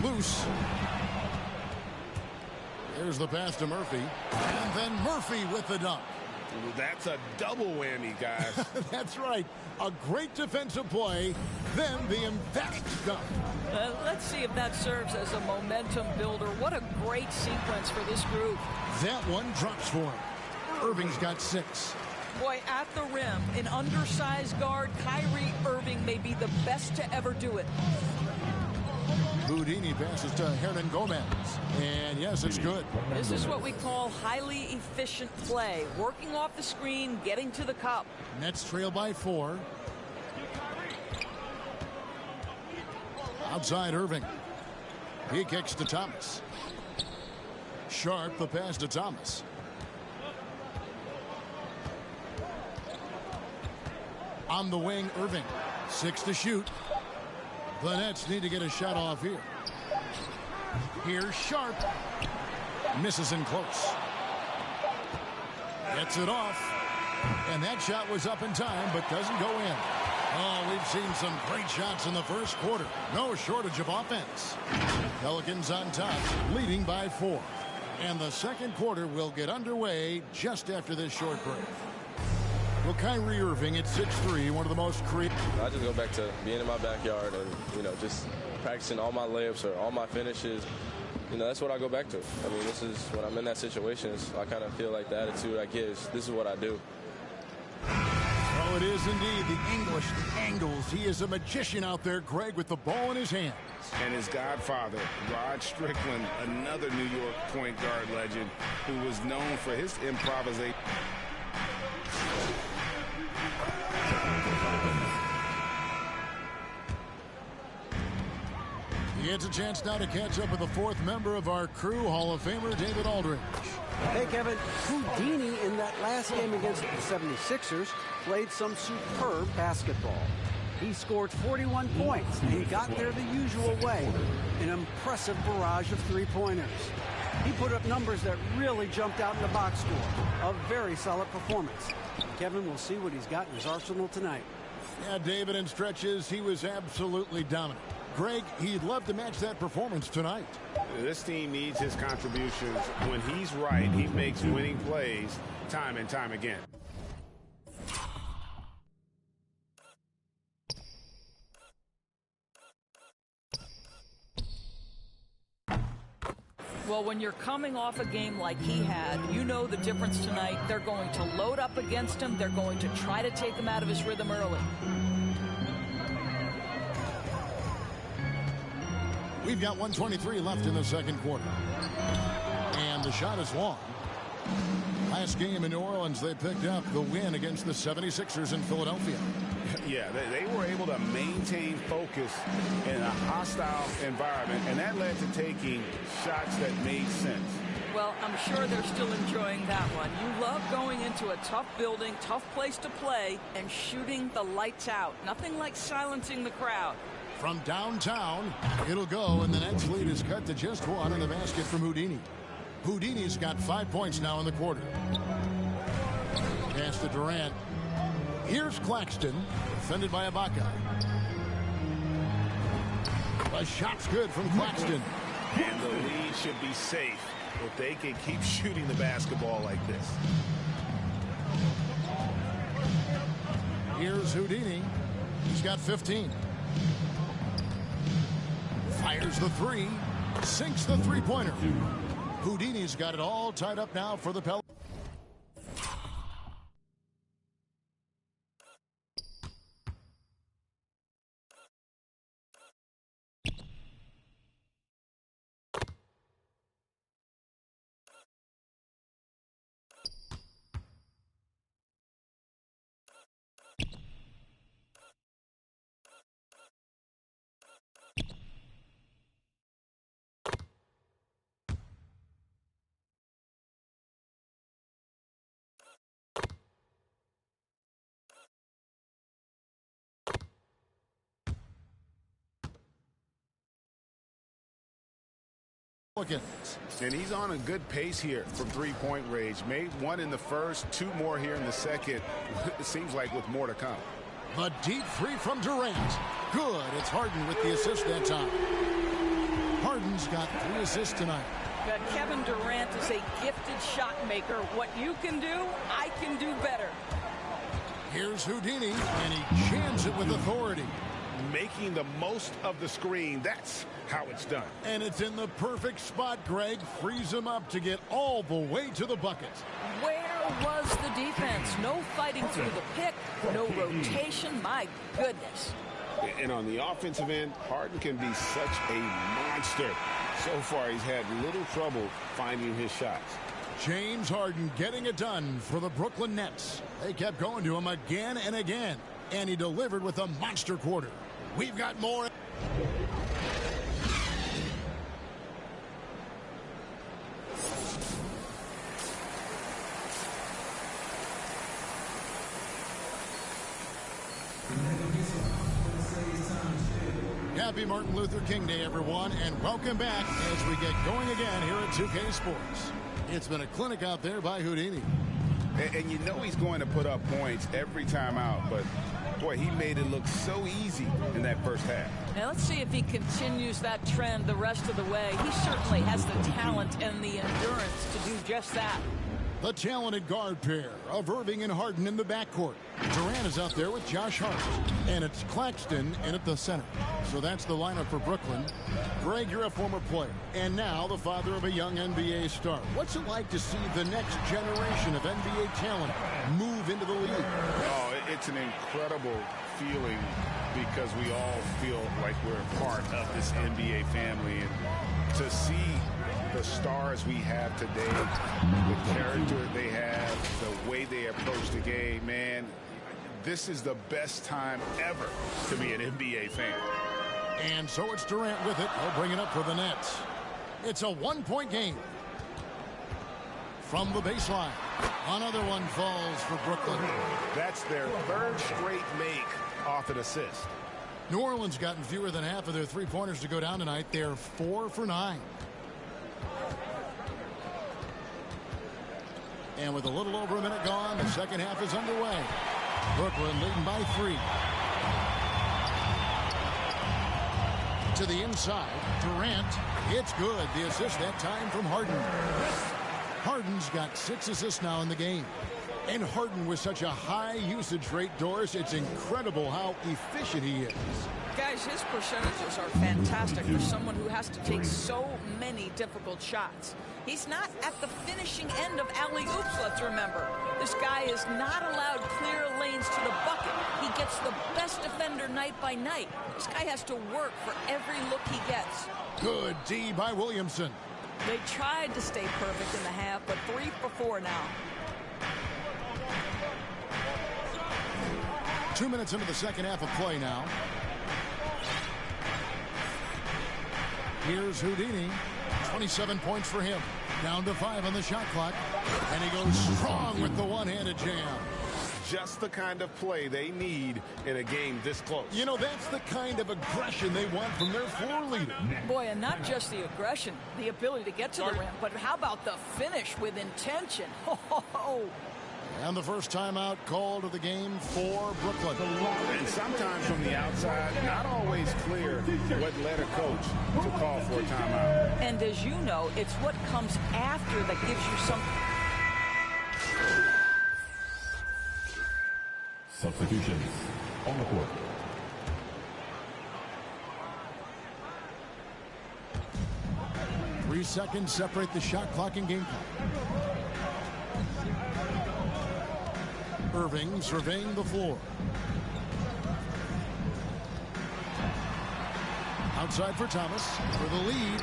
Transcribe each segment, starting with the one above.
Loose. There's the pass to Murphy. And then Murphy with the dunk. That's a double whammy, guys. That's right. A great defensive play, then the emphatic dunk. Let's see if that serves as a momentum builder. What a great sequence for this group. That one drops for him. Irving's got 6. Boy, at the rim, an undersized guard, Kyrie Irving may be the best to ever do it. Houdini passes to Hernan Gomez. And yes, it's good. This is what we call highly efficient play. Working off the screen, getting to the cup. Nets trail by 4. Outside Irving. He kicks to Thomas. Sharp, the pass to Thomas. On the wing, Irving. 6 to shoot. The Nets need to get a shot off here. Here's Sharp. Misses in close. Gets it off. And that shot was up in time, but doesn't go in. Oh, we've seen some great shots in the first quarter. No shortage of offense. Pelicans on top, leading by 4. And the second quarter will get underway just after this short break. Well, Kyrie Irving at 6'3", one of the most creative. I just go back to being in my backyard and, just practicing all my layups or all my finishes. That's what I go back to. I mean, this is when I'm in that situation, I kind of feel like the attitude I get is this is what I do. Oh, it is indeed the English, the angles. He is a magician out there, Greg, with the ball in his hands. And his godfather, Rod Strickland, another New York point guard legend who was known for his improvisation. He gets a chance now to catch up with the 4th member of our crew, Hall of Famer David Aldridge. Hey, Kevin, Houdini in that last game against the 76ers played some superb basketball. He scored 41 points, and he got there the usual way, an impressive barrage of three-pointers. He put up numbers that really jumped out in the box score. A very solid performance. Kevin, will see what he's got in his arsenal tonight. Yeah, David, in stretches, he was absolutely dominant. Greg, he'd love to match that performance tonight. This team needs his contributions. When he's right, he makes winning plays time and time again. Well, when you're coming off a game like he had, you know the difference tonight. They're going to load up against him. They're going to try to take him out of his rhythm early. We've got 1:23 left in the second quarter. And the shot is long. Last game in New Orleans, they picked up the win against the 76ers in Philadelphia. Yeah, they were able to maintain focus in a hostile environment, and that led to taking shots that made sense. Well, I'm sure they're still enjoying that one. You love going into a tough building, tough place to play, and shooting the lights out. Nothing like silencing the crowd. From downtown, it'll go, and the Nets lead is cut to just 1 in the basket from Houdini. Houdini's got 5 points now in the quarter. Pass to Durant. Here's Claxton, defended by Ibaka. A shot's good from Claxton. And the lead should be safe if they can keep shooting the basketball like this. Here's Houdini. He's got 15. Fires the 3. Sinks the three-pointer. Houdini's got it all tied up now for the Pelicans. And he's on a good pace here from three-point range. Made 1 in the first, 2 more here in the second. It seems like with more to come. The deep 3 from Durant. Good. It's Harden with the assist that time. Harden's got 3 assists tonight. Kevin Durant is a gifted shot maker. What you can do, I can do better. Here's Houdini, and he jams it with authority. Making the most of the screen. That's how it's done. And it's in the perfect spot, Greg. Frees him up to get all the way to the bucket. Where was the defense? No fighting through the pick, no rotation. My goodness. And on the offensive end, Harden can be such a monster. So far, he's had little trouble finding his shots. James Harden getting it done for the Brooklyn Nets. They kept going to him again and again, and he delivered with a monster quarter. We've got more. Happy Martin Luther King Day, everyone, and welcome back as we get going again here at 2K Sports. It's been a clinic out there by Houdini. And you know he's going to put up points every time out, but boy, he made it look so easy in that first half. Now let's see if he continues that trend the rest of the way. He certainly has the talent and the endurance to do just that. The talented guard pair of Irving and Harden in the backcourt. Durant is out there with Josh Hart, and it's Claxton in at the center. So that's the lineup for Brooklyn. Greg, you're a former player, and now the father of a young NBA star. What's it like to see the next generation of NBA talent move into the league? Oh, it's an incredible feeling because we all feel like we're part of this NBA family. And to see the stars we have today, the character they have, the way they approach the game, man, this is the best time ever to be an NBA fan. And so it's Durant with it. He'll bring it up for the Nets. It's a 1-point game. From the baseline, another one falls for Brooklyn. That's their third straight make off an assist. New Orleans gotten fewer than half of their three-pointers to go down tonight. They're 4 for 9. And with a little over a minute gone, the second half is underway. Brooklyn leading by 3. To the inside, Durant. It's good. The assist that time from Harden. Harden's got 6 assists now in the game. And Harden with such a high usage rate, Doris, it's incredible how efficient he is. Guys, his percentages are fantastic for someone who has to take so many difficult shots. He's not at the finishing end of alley-oops, let's remember. This guy is not allowed clear lanes to the bucket. He gets the best defender night by night. This guy has to work for every look he gets. Good D by Williamson. They tried to stay perfect in the half, but 3 for 4 now. 2 minutes into the second half of play now. Here's Houdini. 27 points for him. Down to 5 on the shot clock. And he goes strong with the one-handed jam. Just the kind of play they need in a game this close. You know, that's the kind of aggression they want from their floor leader. Boy, and not just the aggression, the ability to get to the rim, but how about the finish with intention? And the first timeout called of the game for Brooklyn. And sometimes from the outside, not always clear what led a coach to call for a timeout. And as you know, it's what comes after that gives you some... Substitutions on the court. Three seconds separate the shot clock and game clock. Irving surveying the floor. Outside for Thomas for the lead.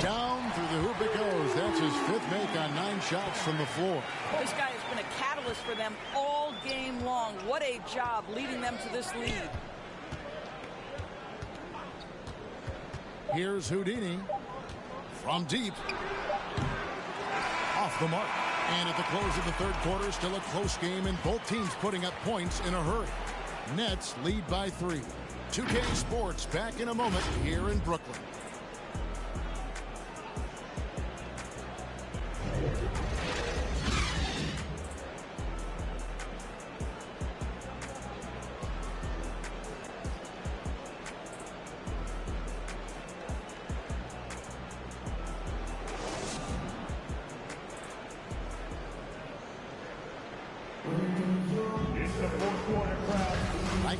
Down through the hoop it goes. That's his 5th make on 9 shots from the floor. This guy has been a catalyst for them all game long. What a job leading them to this lead. Here's Houdini from deep. Off the mark. And at the close of the third quarter, still a close game, and both teams putting up points in a hurry. Nets lead by 3. 2K Sports back in a moment here in Brooklyn.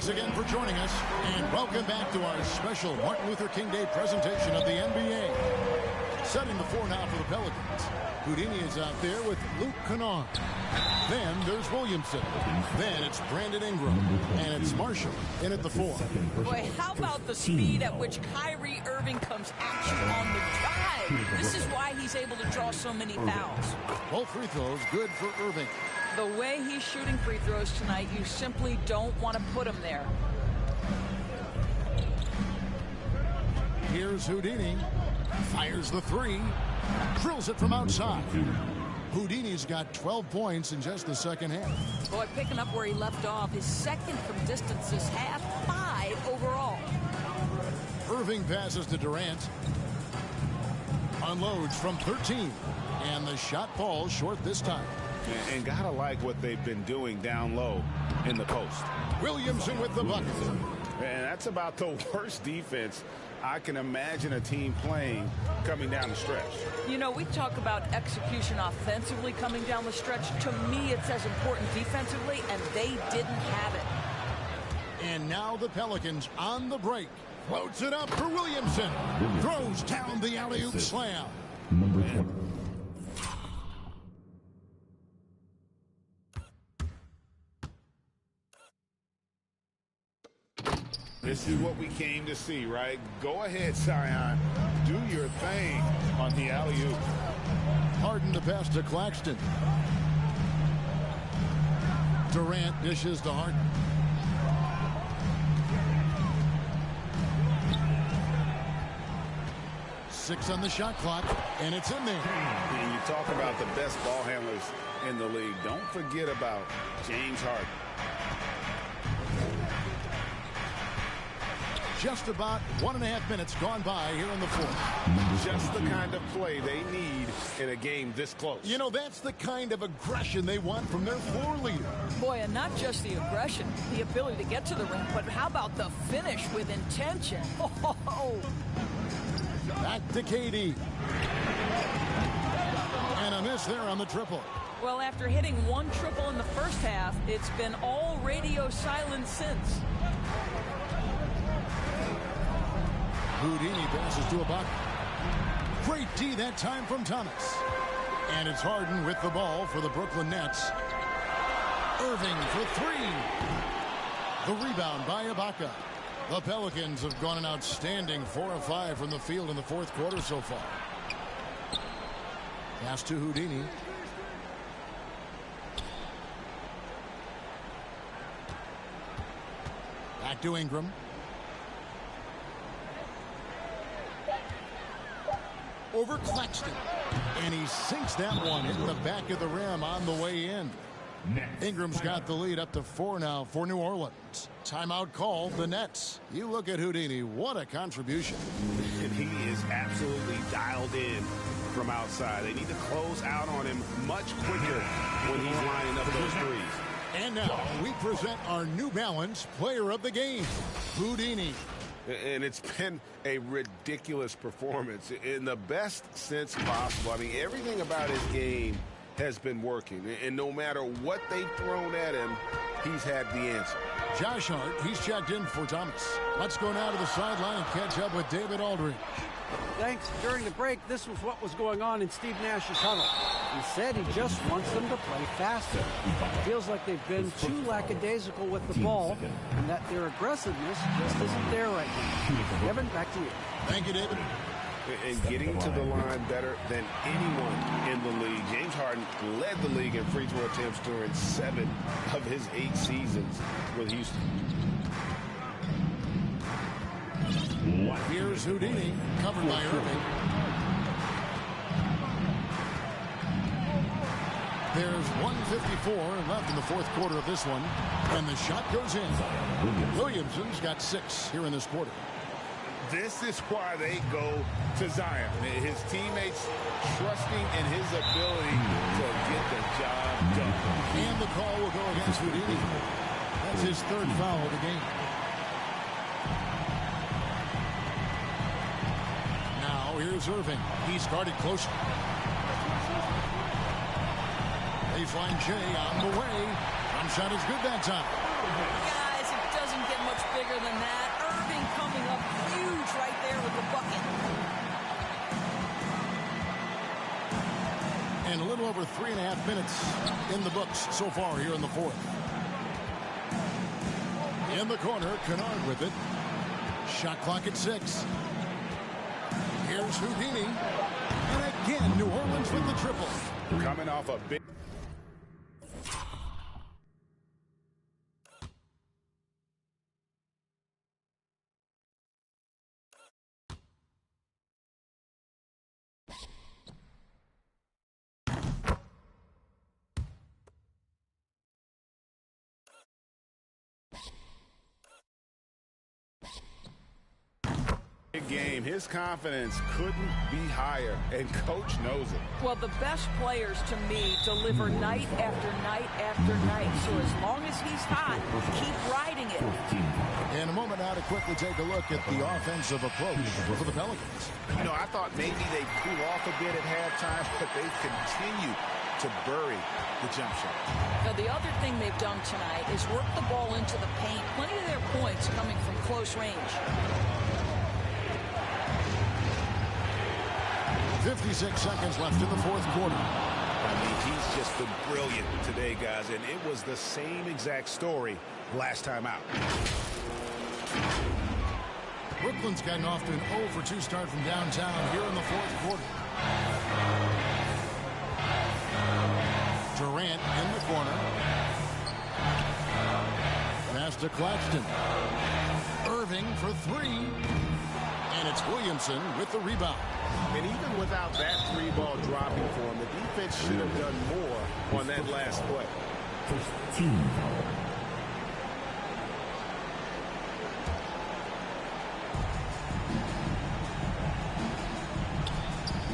Thanks again for joining us, and welcome back to our special Martin Luther King Day presentation of the NBA. Setting the floor now for the Pelicans. Houdini is out there with Luke Kennard. Then there's Williamson. Then it's Brandon Ingram. And it's Marshall in at the 4. Boy, how about the speed at which Kyrie Irving comes at you on the drive? This is why he's able to draw so many fouls. Both free throws good for Irving. The way he's shooting free throws tonight, you simply don't want to put him there. Here's Houdini. Fires the 3. Drills it from outside. Houdini's got 12 points in just the second half. Boy, picking up where he left off. His second from distance this half, 5 overall. Irving passes to Durant. Unloads from 13. And the shot falls short this time. And gotta like what they've been doing down low in the post. Williamson with the bucket. And that's about the worst defense I can imagine a team playing coming down the stretch. You know, we talk about execution offensively coming down the stretch. To me, it's as important defensively, and they didn't have it. And now the Pelicans on the break. Floats it up for Williamson. Throws down the alley-oop slam. Number 20. This is what we came to see, right? Go ahead, Zion. Do your thing on the alley-oop. Harden to pass to Claxton. Durant dishes to Harden. Six on the shot clock, and it's in there. And you talk about the best ball handlers in the league. Don't forget about James Harden. Just about 1.5 minutes gone by here in the fourth. Just the kind of play they need in a game this close. You know, that's the kind of aggression they want from their floor leader. Boy, and not just the aggression, the ability to get to the rim, but how about the finish with intention? Oh. Back to KD. And a miss there on the triple. Well, after hitting one triple in the first half, it's been all radio silence since. Houdini passes to Ibaka. Great D that time from Thomas. And it's Harden with the ball for the Brooklyn Nets. Irving for 3. The rebound by Ibaka. The Pelicans have gone an outstanding 4 of 5 from the field in the fourth quarter so far. Pass to Houdini. Back to Ingram. Over Claxton. And he sinks that one in the back of the rim on the way in. Ingram's got the lead up to 4 now for New Orleans. Timeout call, the Nets. You look at Houdini, what a contribution. And he is absolutely dialed in from outside. They need to close out on him much quicker when he's lining up those threes. And now we present our New Balance player of the game, Houdini. And it's been a ridiculous performance in the best sense possible. I mean, everything about his game has been working. And no matter what they've thrown at him, he's had the answer. Josh Hart, he's checked in for Thomas. Let's go now to the sideline and catch up with David Aldridge. Thanks. During the break, this was what was going on in Steve Nash's huddle. He said he just wants them to play faster. It feels like they've been too lackadaisical with the ball and that their aggressiveness just isn't there right now. Kevin, back to you. Thank you, David. And getting to the line better than anyone in the league. James Harden led the league in free throw attempts during 7 of his 8 seasons with Houston. Here's Houdini, covered by Irving. There's 1:54 left in the fourth quarter of this one, and the shot goes in. Williamson's got 6 here in this quarter. This is why they go to Zion. His teammates trusting in his ability to get the job done. And the call will go against Houdini. That's his 3rd foul of the game. Now here's Irving. He started close. Baseline J on the way. Jump shot is good that time. Guys, it doesn't get bigger than that. Irving coming up huge right there with the bucket. And a little over 3.5 minutes in the books so far here in the fourth. In the corner, Kennard with it. Shot clock at 6. Here's Houdini. And again, New Orleans with the triple. Coming off a big... game. His confidence couldn't be higher, and coach knows it. Well, the best players to me deliver night after night after night. So as long as he's hot, keep riding it. In a moment now to quickly take a look at the offensive approach for the Pelicans. You know, I thought maybe they'd cool off a bit at halftime, but they continue to bury the jump shot. Now, the other thing they've done tonight is work the ball into the paint. Plenty of their points coming from close range. 56 seconds left in the fourth quarter. I mean, he's just been brilliant today, guys, and it was the same exact story last time out. Brooklyn's gotten off to an 0-for-2 start from downtown here in the fourth quarter. Durant in the corner. Pass to Claxton. Irving for 3. And it's Williamson with the rebound. And even without that 3-ball dropping for him, the defense should have done more on that last play.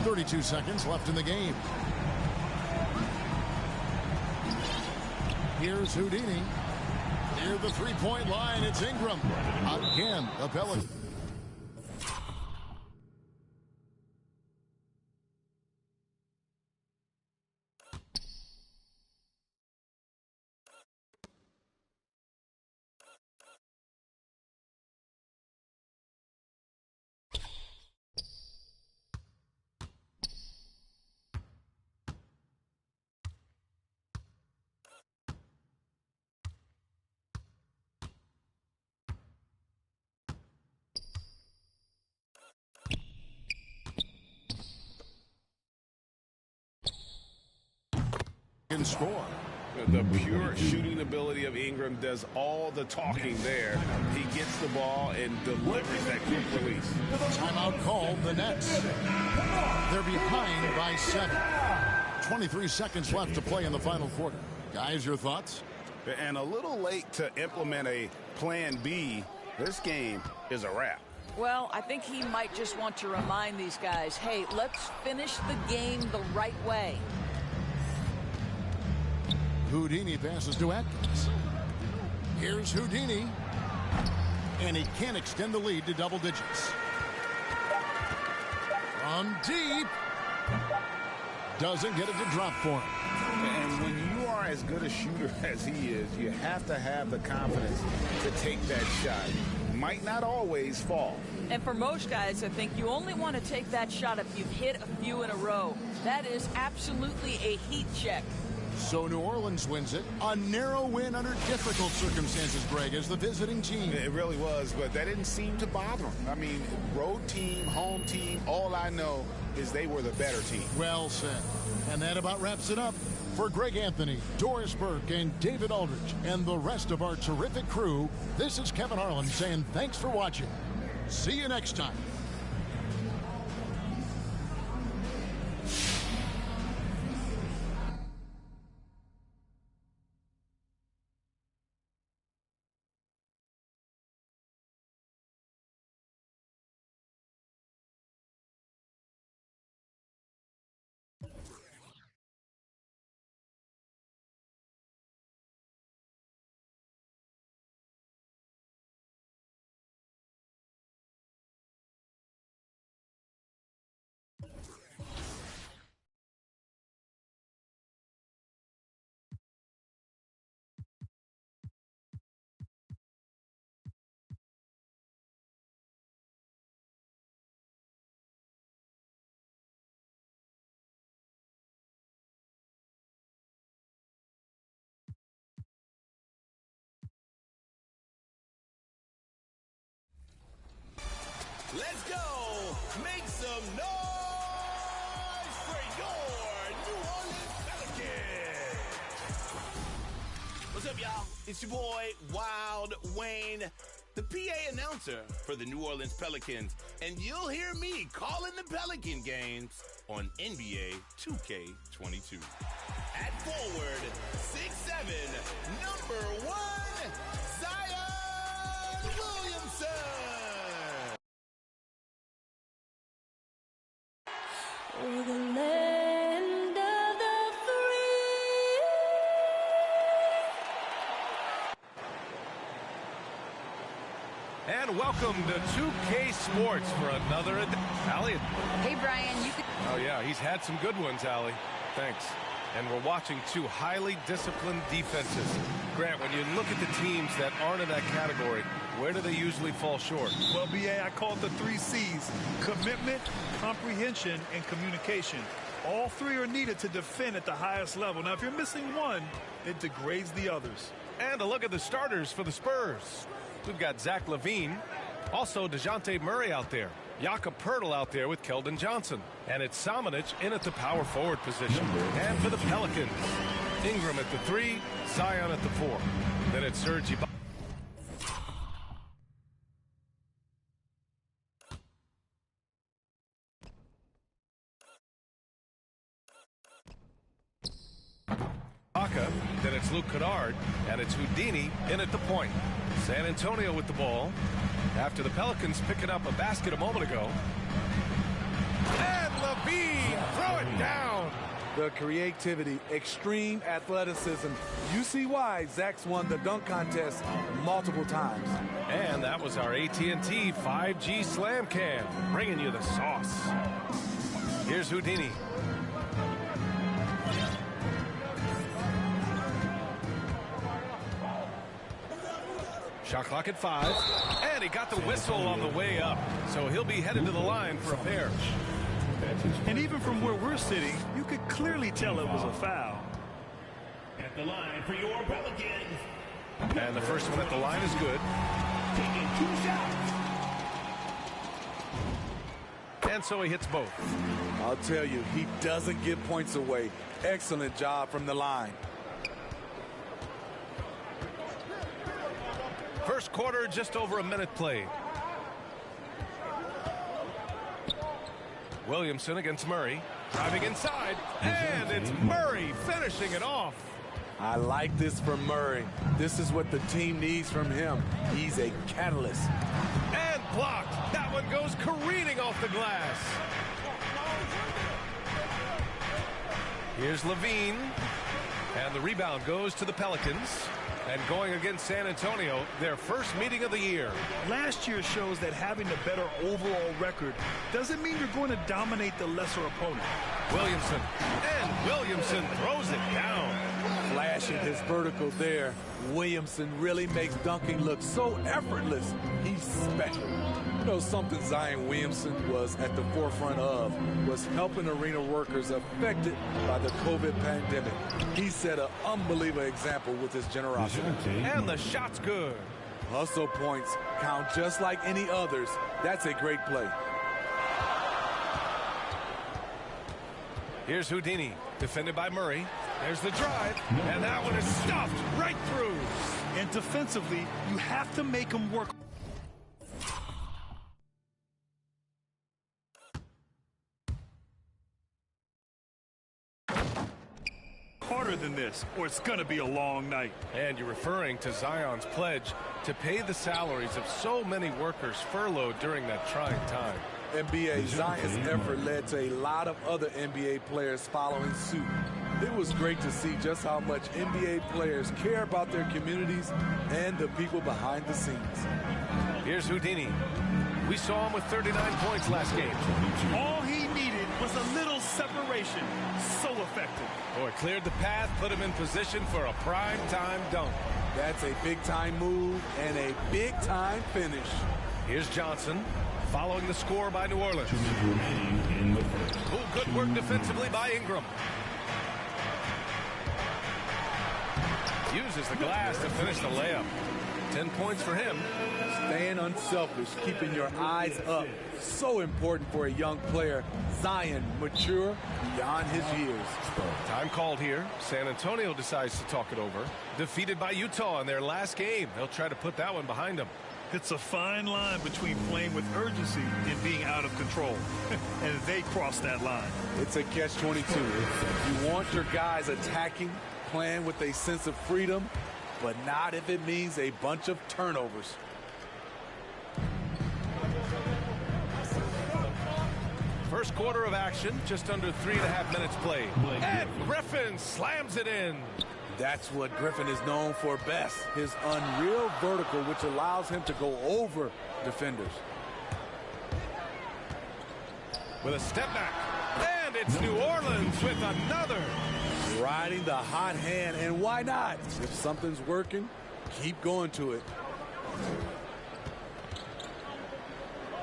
32 seconds left in the game. Here's Houdini. Near the three-point line, it's Ingram. Again, a Pelican. Can score. The pure shooting ability of Ingram does all the talking there. He gets the ball and delivers that quick release. Timeout called the Nets. They're behind by 7. 23 seconds left to play in the final quarter. Guys, your thoughts? And a little late to implement a plan B. This game is a wrap. Well, I think he might just want to remind these guys, hey, let's finish the game the right way. Houdini passes to Atkins. Here's Houdini. And he can't extend the lead to double digits. From deep. Doesn't get it to drop for him. And when you are as good a shooter as he is, you have to have the confidence to take that shot. Might not always fall. And for most guys, I think you only want to take that shot if you've hit a few in a row. That is absolutely a heat check. So New Orleans wins it. A narrow win under difficult circumstances, Greg, as the visiting team. It really was, but that didn't seem to bother them. I mean, road team, home team, all I know is they were the better team. Well said. And that about wraps it up. For Greg Anthony, Doris Burke, and David Aldridge, and the rest of our terrific crew, this is Kevin Harlan saying thanks for watching. See you next time. y'all? It's your boy, Wild Wayne, the PA announcer for the New Orleans Pelicans, and you'll hear me calling the Pelican games on NBA 2K22. At forward, 6'7", number 1, Zion Williamson. For the land of the free. And welcome to 2K Sports for another edition. Allie. Hey, Brian, you could... Oh, yeah, he's had some good ones, Allie. Thanks. And we're watching two highly disciplined defenses. Grant, when you look at the teams that aren't in that category, where do they usually fall short? Well, BA, I call it the 3 C's: commitment, comprehension, and communication. All 3 are needed to defend at the highest level. Now, if you're missing one, it degrades the others. And a look at the starters for the Spurs. We've got Zach LaVine, also DeJounte Murray out there, Jakob Poeltl out there with Keldon Johnson, and it's Samanic in at the power forward position. And for the Pelicans, Ingram at the 3, Zion at the 4. Then it's Serge Ibaka. Then it's Luke Kennard, and it's Houdini in at the point. San Antonio with the ball after the Pelicans picking up a basket a moment ago. And LaVine, throw it down. The creativity, extreme athleticism. You see why Zach's won the dunk contest multiple times. And that was our AT&T 5G Slam Cam, bringing you the sauce. Here's Houdini. Shot clock at 5, and he got the whistle on the way up, so he'll be headed to the line for a pair. And even from where we're sitting, you could clearly tell it was a foul. At the line for your Pelicans. And the first one at the line is good. Taking 2 shots. And so he hits both. I'll tell you, he doesn't give points away. Excellent job from the line. First quarter, just over a minute played. Williamson against Murray. Driving inside, and it's Murray finishing it off. I like this from Murray. This is what the team needs from him. He's a catalyst. And blocked. That one goes careening off the glass. Here's LaVine. And the rebound goes to the Pelicans. And going against San Antonio, their first meeting of the year. Last year shows that having a better overall record doesn't mean you're going to dominate the lesser opponent. Williamson, and Williamson throws it down. Flashing his vertical there. Williamson really makes dunking look so effortless. He's special. You know, something Zion Williamson was at the forefront of was helping arena workers affected by the COVID pandemic. He set an unbelievable example with his generosity. And the shot's good. Hustle points count just like any others. That's a great play. Here's Houdini, defended by Murray. There's the drive, and that one is stuffed right through. And defensively, you have to make him work harder than this, or it's going to be a long night. And you're referring to Zion's pledge to pay the salaries of so many workers furloughed during that trying time. NBA Zion's effort led to a lot of other NBA players following suit. It was great to see just how much NBA players care about their communities and the people behind the scenes. Here's Houdini. We saw him with 39 points last game. All he needed was a little separation. So effective. Oh, it cleared the path, put him in position for a prime-time dunk. That's a big-time move and a big-time finish. Here's Johnson, following the score by New Orleans. Oh, good work defensively by Ingram. Uses the glass to finish the layup. 10 points for him. Staying unselfish, keeping your eyes up. So important for a young player. Zion, mature beyond his years. Time called here. San Antonio decides to talk it over. Defeated by Utah in their last game. They'll try to put that one behind them. It's a fine line between playing with urgency and being out of control. And they cross that line. It's a catch-22. You want your guys attacking, playing with a sense of freedom, but not if it means a bunch of turnovers. First quarter of action, just under 3.5 minutes played. And Griffin slams it in. That's what Griffin is known for best, his unreal vertical, which allows him to go over defenders. With a step back, and it's New Orleans with another. Riding the hot hand, and why not? If something's working, keep going to it.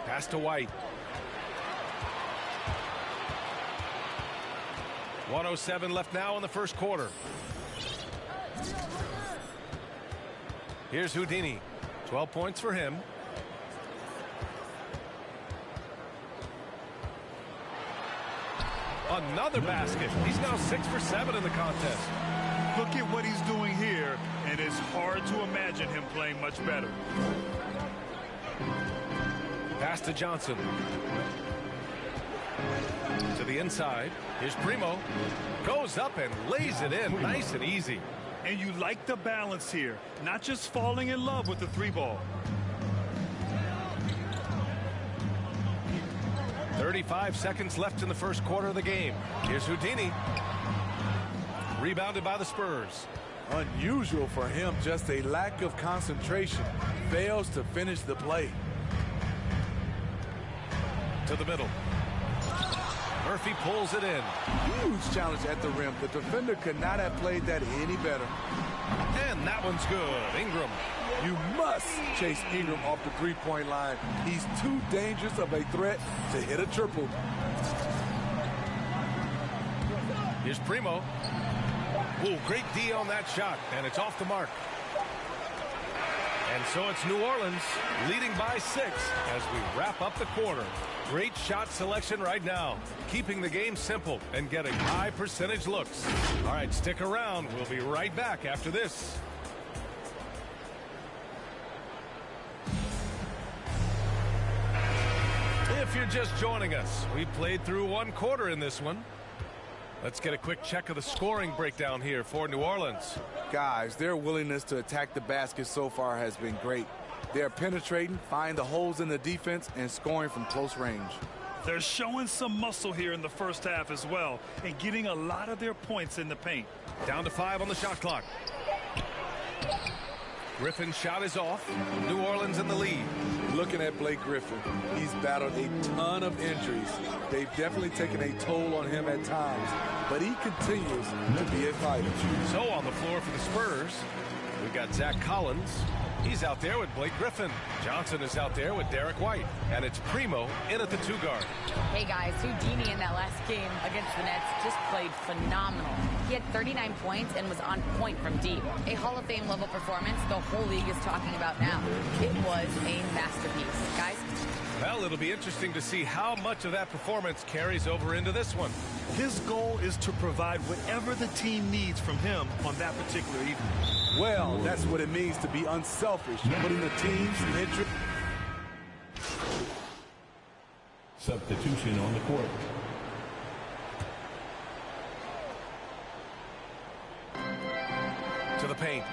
Pass to White. 1:07 left now in the first quarter. Here's Houdini. 12 points for him. Another basket. He's now 6 for 7 in the contest. Look at what he's doing here, and it's hard to imagine him playing much better. Pass to Johnson. To the inside. Here's Primo. Goes up and lays it in nice and easy. And you like the balance here, not just falling in love with the three ball. 35 seconds left in the first quarter of the game. Here's Houdini. Rebounded by the Spurs. Unusual for him, just a lack of concentration. Fails to finish the play. To the middle. Murphy pulls it in. Huge challenge at the rim. The defender could not have played that any better. And that one's good. Ingram. You must chase Ingram off the three-point line. He's too dangerous of a threat to hit a triple. Here's Primo. Ooh, great D on that shot, and it's off the mark. And so it's New Orleans leading by 6 as we wrap up the quarter. Great shot selection right now, keeping the game simple and getting high percentage looks. All right, stick around. We'll be right back after this. If you're just joining us, we played through one quarter in this one. Let's get a quick check of the scoring breakdown here for New Orleans. Guys, their willingness to attack the basket so far has been great. They're penetrating, finding the holes in the defense, and scoring from close range. They're showing some muscle here in the first half as well, and getting a lot of their points in the paint. Down to 5 on the shot clock. Griffin's shot is off. New Orleans in the lead. Looking at Blake Griffin, he's battled a ton of injuries. They've definitely taken a toll on him at times, but he continues to be a fighter. So on the floor for the Spurs, we've got Zach Collins. He's out there with Blake Griffin. Johnson is out there with Derek White. And it's Primo in at the 2 guard. Hey guys, Houdini in that last game against the Nets just played phenomenal. He had 39 points and was on point from deep. A Hall of Fame level performance the whole league is talking about now. It was a masterpiece. Guys? Well, it'll be interesting to see how much of that performance carries over into this one. His goal is to provide whatever the team needs from him on that particular evening. Well, that's what it means to be unselfish, putting the team's interest. Substitution on the court. To the paint.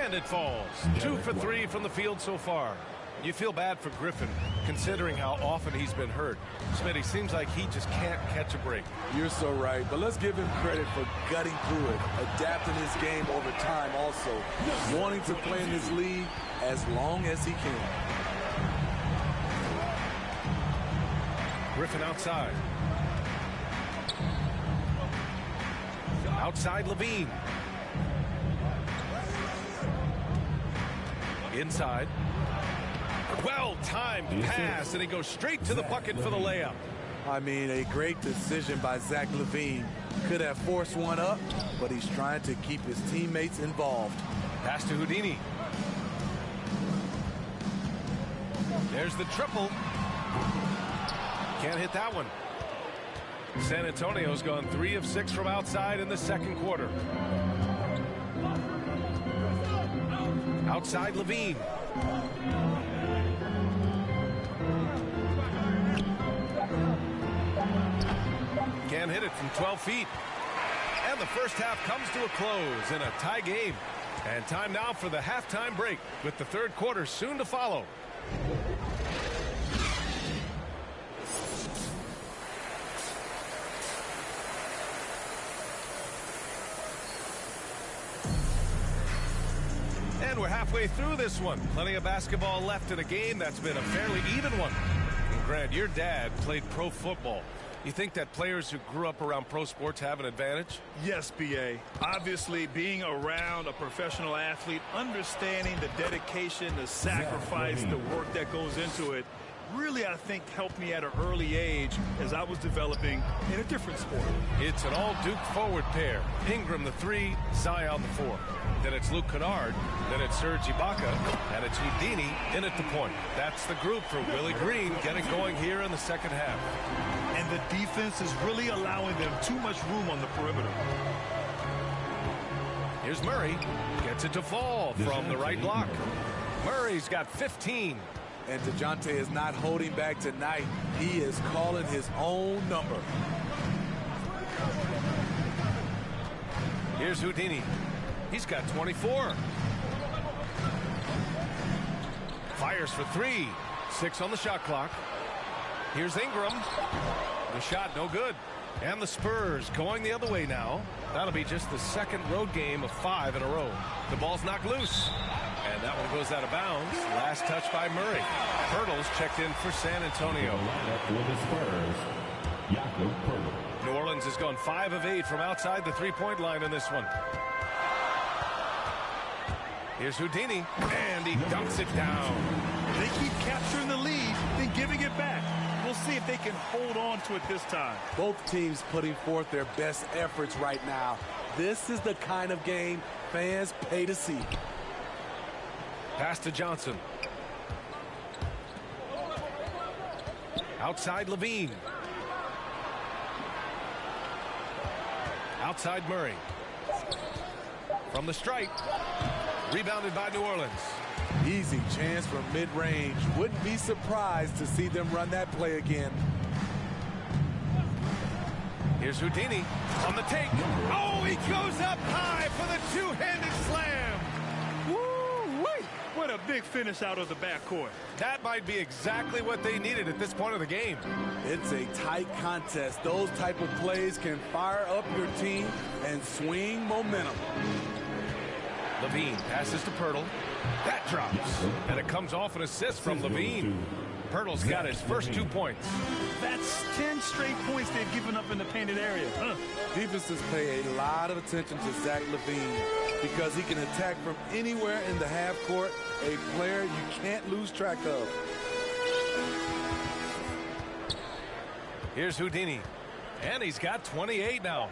And it falls. 2 for 3 from the field so far. You feel bad for Griffin, considering how often he's been hurt. Smitty, seems like he just can't catch a break. You're so right, but let's give him credit for gutting through it, adapting his game over time also, wanting to play in this league as long as he can. Griffin outside. Outside Levine. Inside. Well-timed pass, and he goes straight to the bucket for the layup. I mean, a great decision by Zach Levine. Could have forced one up, but he's trying to keep his teammates involved. Pass to Houdini. There's the triple. Can't hit that one. San Antonio's gone 3 of 6 from outside in the second quarter. Outside Levine. Can't hit it from 12 feet. And the first half comes to a close in a tie game. And time now for the halftime break, with the third quarter soon to follow. And we're halfway through this one. Plenty of basketball left in a game that's been a fairly even one. And Grant, your dad played pro football. You think that players who grew up around pro sports have an advantage? Yes, B.A. Obviously, being around a professional athlete, understanding the dedication, the sacrifice, the work that goes into it, really, I think, helped me at an early age as I was developing in a different sport. It's an all-Duke forward pair. Ingram the 3, Zion the 4. Then it's Luke Kennard, then it's Serge Ibaka, and it's Houdini in at the point. That's the group for Willie Green getting going here in the second half. And the defense is really allowing them too much room on the perimeter. Here's Murray. Gets it to fall from the right block. Murray's got 15. And DeJounte is not holding back tonight. He is calling his own number. Here's Houdini. He's got 24. Fires for 3. 6 on the shot clock. Here's Ingram. The shot no good. And the Spurs going the other way now. That'll be just the second road game of 5 in a row. The ball's knocked loose. And that one goes out of bounds. Last touch by Murray. Pirtle's checked in for San Antonio. New Orleans has gone 5 of 8 from outside the three-point line in this one. Here's Houdini, and he dunks it down. They keep capturing the lead, then giving it back. We'll see if they can hold on to it this time. Both teams putting forth their best efforts right now. This is the kind of game fans pay to see. Pass to Johnson. Outside Levine. Outside Murray. From the stripe. Rebounded by New Orleans. Easy chance from mid-range. Wouldn't be surprised to see them run that play again. Here's Houdini on the take. Oh, he goes up high for the two-handed slam. Woo-wee! What a big finish out of the backcourt. That might be exactly what they needed at this point of the game. It's a tight contest. Those type of plays can fire up your team and swing momentum. Levine passes to Pirtle. That drops. And it comes off an assist from Levine. Pirtle's got his first 2 points. That's 10 straight points they've given up in the painted area. Defenses pay a lot of attention to Zach Levine because he can attack from anywhere in the half court, a player you can't lose track of. Here's Houdini. And he's got 28 now.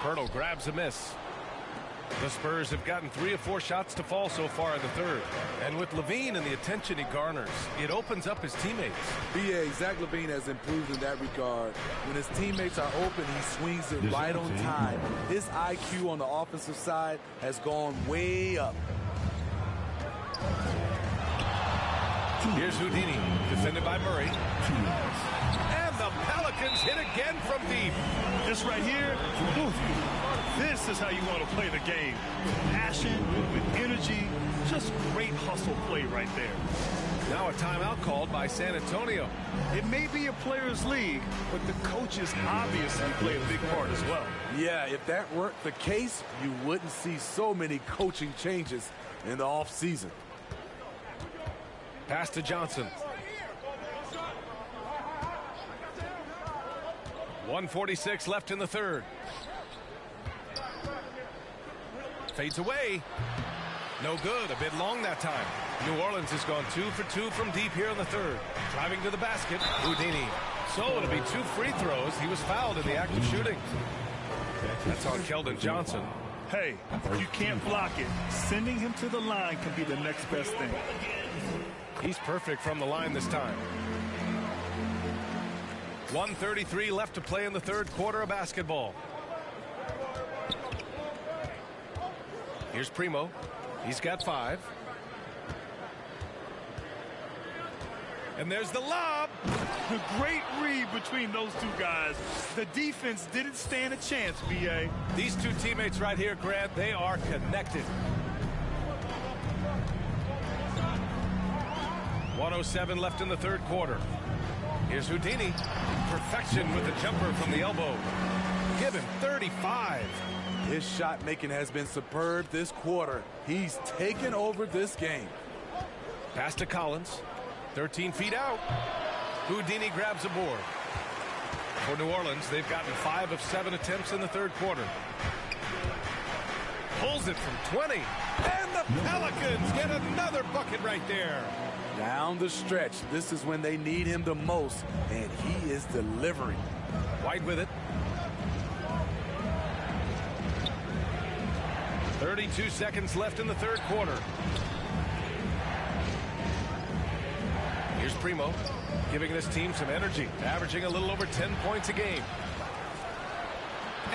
Pirtle grabs a miss. The Spurs have gotten 3 of 4 shots to fall so far in the third. And with Levine and the attention he garners, it opens up his teammates. B.A. Zach Levine has improved in that regard. When his teammates are open, he swings it right on time. His IQ on the offensive side has gone way up. Here's Houdini, defended by Murray. And the Pelicans hit again from deep. This right here, this is how you want to play the game. Passion, with energy, just great hustle play right there. Now a timeout called by San Antonio. It may be a players' league, but the coaches obviously play a big part as well. Yeah, if that weren't the case, you wouldn't see so many coaching changes in the offseason. Pass to Johnson. 1:46 left in the third. Fades away. No good. A bit long that time. New Orleans has gone 2 for 2 from deep here in the third. Driving to the basket. Houdini. So it'll be 2 free throws. He was fouled in the act of shooting. That's on Keldon Johnson. Hey, if you can't block it, sending him to the line can be the next best thing. He's perfect from the line this time. 1:33 left to play in the third quarter of basketball. Here's Primo. He's got 5. And there's the lob. The great read between those two guys. The defense didn't stand a chance, B.A. These two teammates right here, Grant, they are connected. 1:07 left in the third quarter. Here's Houdini. Perfection with the jumper from the elbow. Give him 35. His shot making has been superb this quarter. He's taken over this game. Pass to Collins. 13 feet out. Houdini grabs a board. For New Orleans, they've gotten 5 of 7 attempts in the third quarter. Pulls it from 20. And the Pelicans get another bucket right there. Down the stretch, this is when they need him the most, and he is delivering. White with it. 32 seconds left in the third quarter. Here's Primo, giving this team some energy, averaging a little over 10 points a game.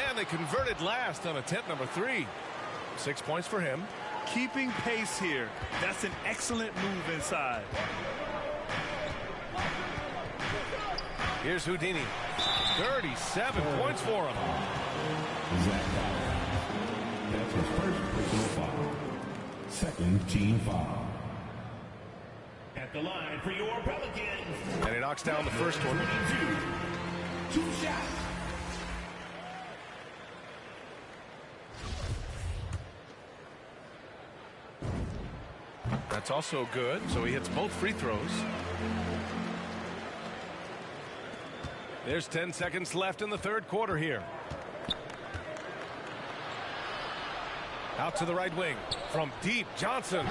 And they converted last on attempt number 3. 6 points for him. Keeping pace here. That's an excellent move inside. Here's Houdini. 37 points for him. That's his first personal foul. Second team foul. At the line for your Pelicans. And he knocks down the first one. 2 shots. That's also good, so he hits both free throws. There's 10 seconds left in the third quarter here. Out to the right wing. From deep, Johnson.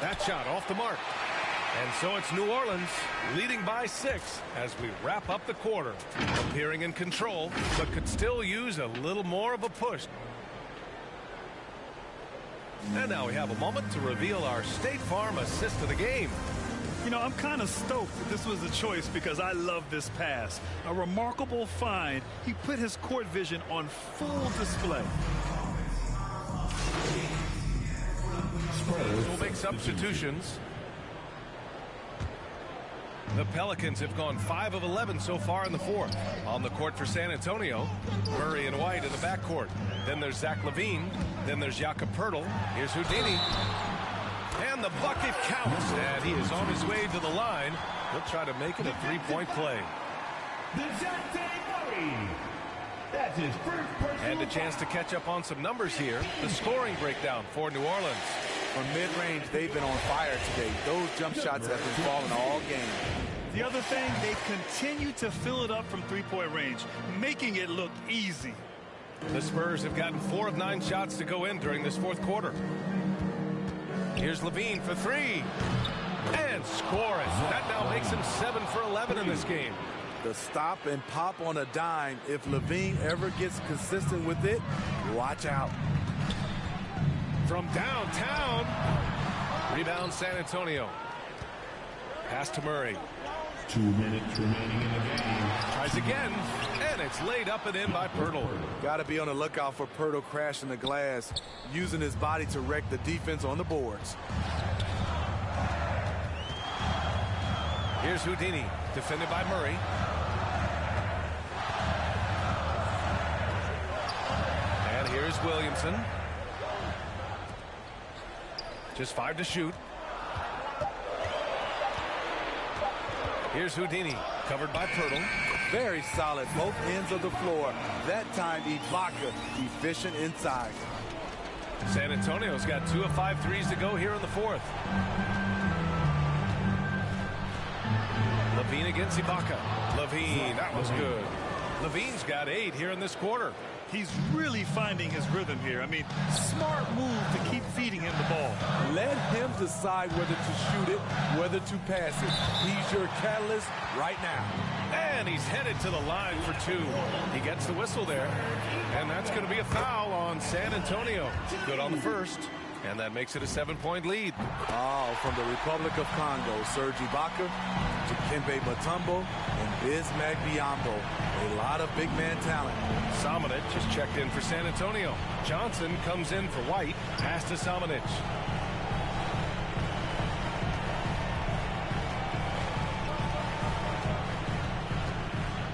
That shot off the mark. And so it's New Orleans leading by 6 as we wrap up the quarter. Appearing in control, but could still use a little more of a push. And now we have a moment to reveal our State Farm assist of the game. You know, I'm kind of stoked that this was the choice because I love this pass. A remarkable find. He put his court vision on full display. We'll make substitutions. The Pelicans have gone 5 of 11 so far in the fourth. On the court for San Antonio, Murray and White in the backcourt. Then there's Zach LaVine. Then there's Jakob Poeltl. Here's Houdini. And the bucket counts. And he is on his way to the line. He'll try to make it a 3-point play. That's his first personal. And a chance to catch up on some numbers here. The scoring breakdown for New Orleans. From mid-range, they've been on fire today. Those jump shots have been falling all game. The other thing, they continue to fill it up from three-point range, making it look easy. The Spurs have gotten 4 of 9 shots to go in during this fourth quarter. Here's LaVine for 3. And score it. That now makes him 7 for 11 in this game. The stop and pop on a dime. If LaVine ever gets consistent with it, watch out. From downtown. Rebound San Antonio. Pass to Murray. 2 minutes remaining in the game. Tries again, and it's laid up and in by Poeltl. Got to be on the lookout for Poeltl crashing the glass, using his body to wreck the defense on the boards. Here's Houdini, defended by Murray. And here's Williamson. Just 5 to shoot. Here's Houdini, covered by Poeltl. Very solid, both ends of the floor. That time, Ibaka, efficient inside. San Antonio's got 2 of 5 threes to go here in the fourth. LaVine against Ibaka. LaVine, that was good. LaVine's got 8 here in this quarter. He's really finding his rhythm here. I mean, smart move to keep feeding him the ball. Let him decide whether to shoot it, whether to pass it. He's your catalyst right now. And he's headed to the line for two. He gets the whistle there. And that's going to be a foul on San Antonio. Good on the first. And that makes it a 7-point lead. Oh, from the Republic of Congo, Serge Ibaka, Dikembe Mutombo, and Bismack Biyombo. A lot of big man talent. Samanic just checked in for San Antonio. Johnson comes in for White. Pass to Samanic.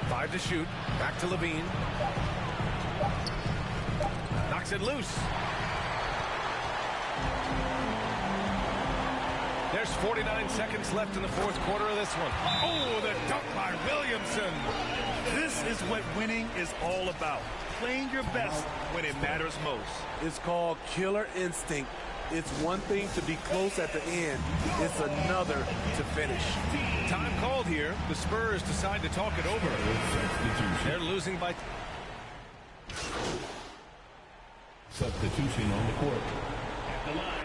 Five to shoot. Back to Levine. Knocks it loose. There's 49 seconds left in the fourth quarter of this one. Oh, the dunk by Williamson. This is what winning is all about. Playing your best when it matters most. It's called killer instinct. It's one thing to be close at the end. It's another to finish. Time called here. The Spurs decide to talk it over. They're losing by... Substitution on the court. At the line.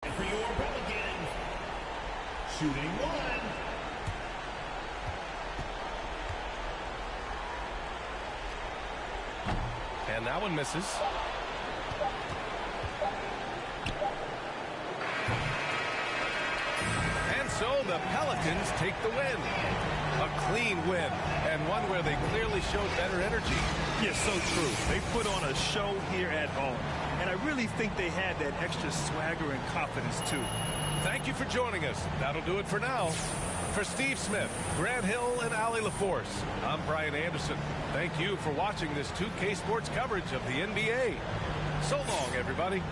For your Pelicans, shooting one. And that one misses. And so the Pelicans take the win. A clean win, and one where they clearly showed better energy. Yeah, so true. They put on a show here at home. And I really think they had that extra swagger and confidence, too. Thank you for joining us. That'll do it for now. For Steve Smith, Grant Hill, and Allie LaForce, I'm Brian Anderson. Thank you for watching this 2K Sports coverage of the NBA. So long, everybody.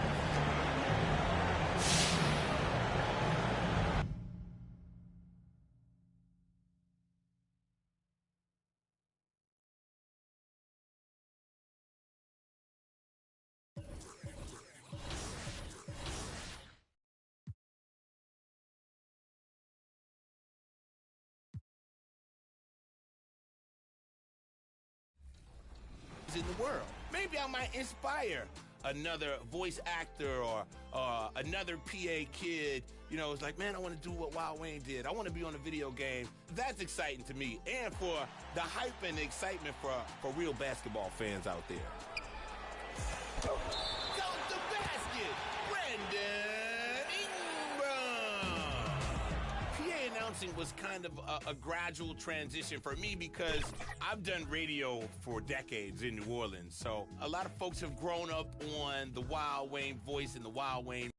In the world. Maybe I might inspire another voice actor or another PA kid. You know, it's like, man, I want to do what Wild Wayne did. I want to be on a video game. That's exciting to me, and for the hype and the excitement for real basketball fans out there. Count the basket, Brandon Ingram. PA announcing was kind of a gradual transition for me because I've done radio for decades in New Orleans. So a lot of folks have grown up on the Wild Wayne voice and the Wild Wayne.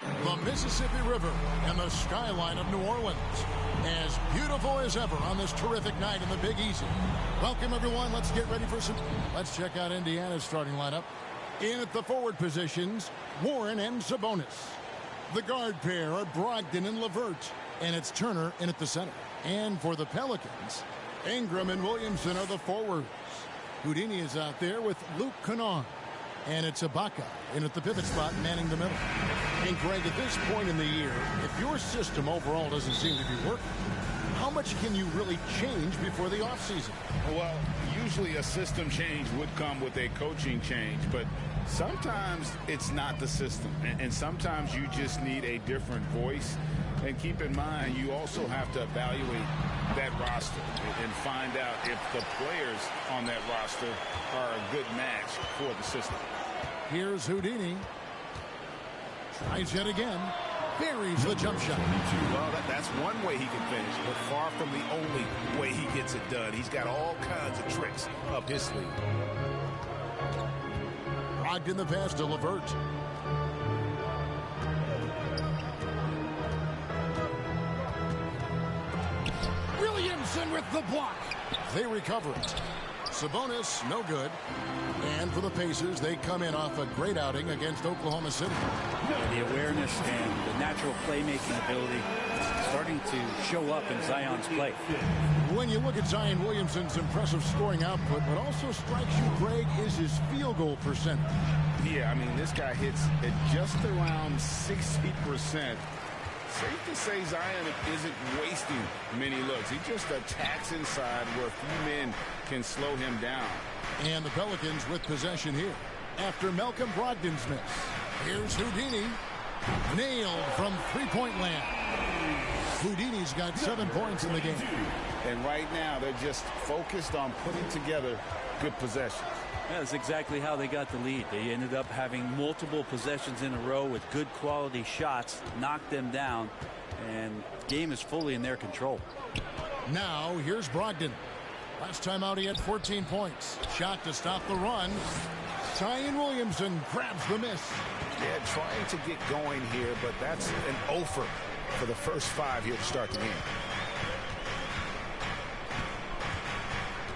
The Mississippi River and the skyline of New Orleans. As beautiful as ever on this terrific night in the Big Easy. Welcome, everyone. Let's get ready for some... Let's check out Indiana's starting lineup. In at the forward positions, Warren and Sabonis. The guard pair are Brogdon and LeVert, and it's Turner in at the center. And for the Pelicans, Ingram and Williamson are the forwards. Houdini is out there with Luke Kennard, and it's Ibaka in at the pivot spot manning the middle. And Greg, at this point in the year, if your system overall doesn't seem to be working, how much can you really change before the offseason? Well, usually a system change would come with a coaching change, but sometimes it's not the system, and sometimes you just need a different voice. And keep in mind, you also have to evaluate that roster and find out if the players on that roster are a good match for the system. Here's Houdini. Tries yet again. Buries the jump shot. Well, that's one way he can finish, but far from the only way he gets it done. He's got all kinds of tricks up his sleeve. Rocked in the pass to LeVert. Williamson with the block. They recover it. Sabonis, no good. And for the Pacers, they come in off a great outing against Oklahoma City. The awareness and the natural playmaking ability starting to show up in Zion's play. When you look at Zion Williamson's impressive scoring output, what also strikes you, Greg, is his field goal percentage. Yeah, I mean, this guy hits at just around 60%. Safe to say Zion isn't wasting many looks. He just attacks inside where few men can slow him down. And the Pelicans with possession here after Malcolm Brogdon's miss. Here's Houdini. Nailed from three-point land. Houdini's got 7 points in the game. And right now, they're just focused on putting together good possessions. That's exactly how they got the lead. They ended up having multiple possessions in a row with good quality shots, knocked them down, and game is fully in their control. Now, here's Brogdon. Last time out, he had 14 points. Shot to stop the run. Zion Williamson grabs the miss. Yeah, trying to get going here, but that's an offer for the first 5 here to start the game.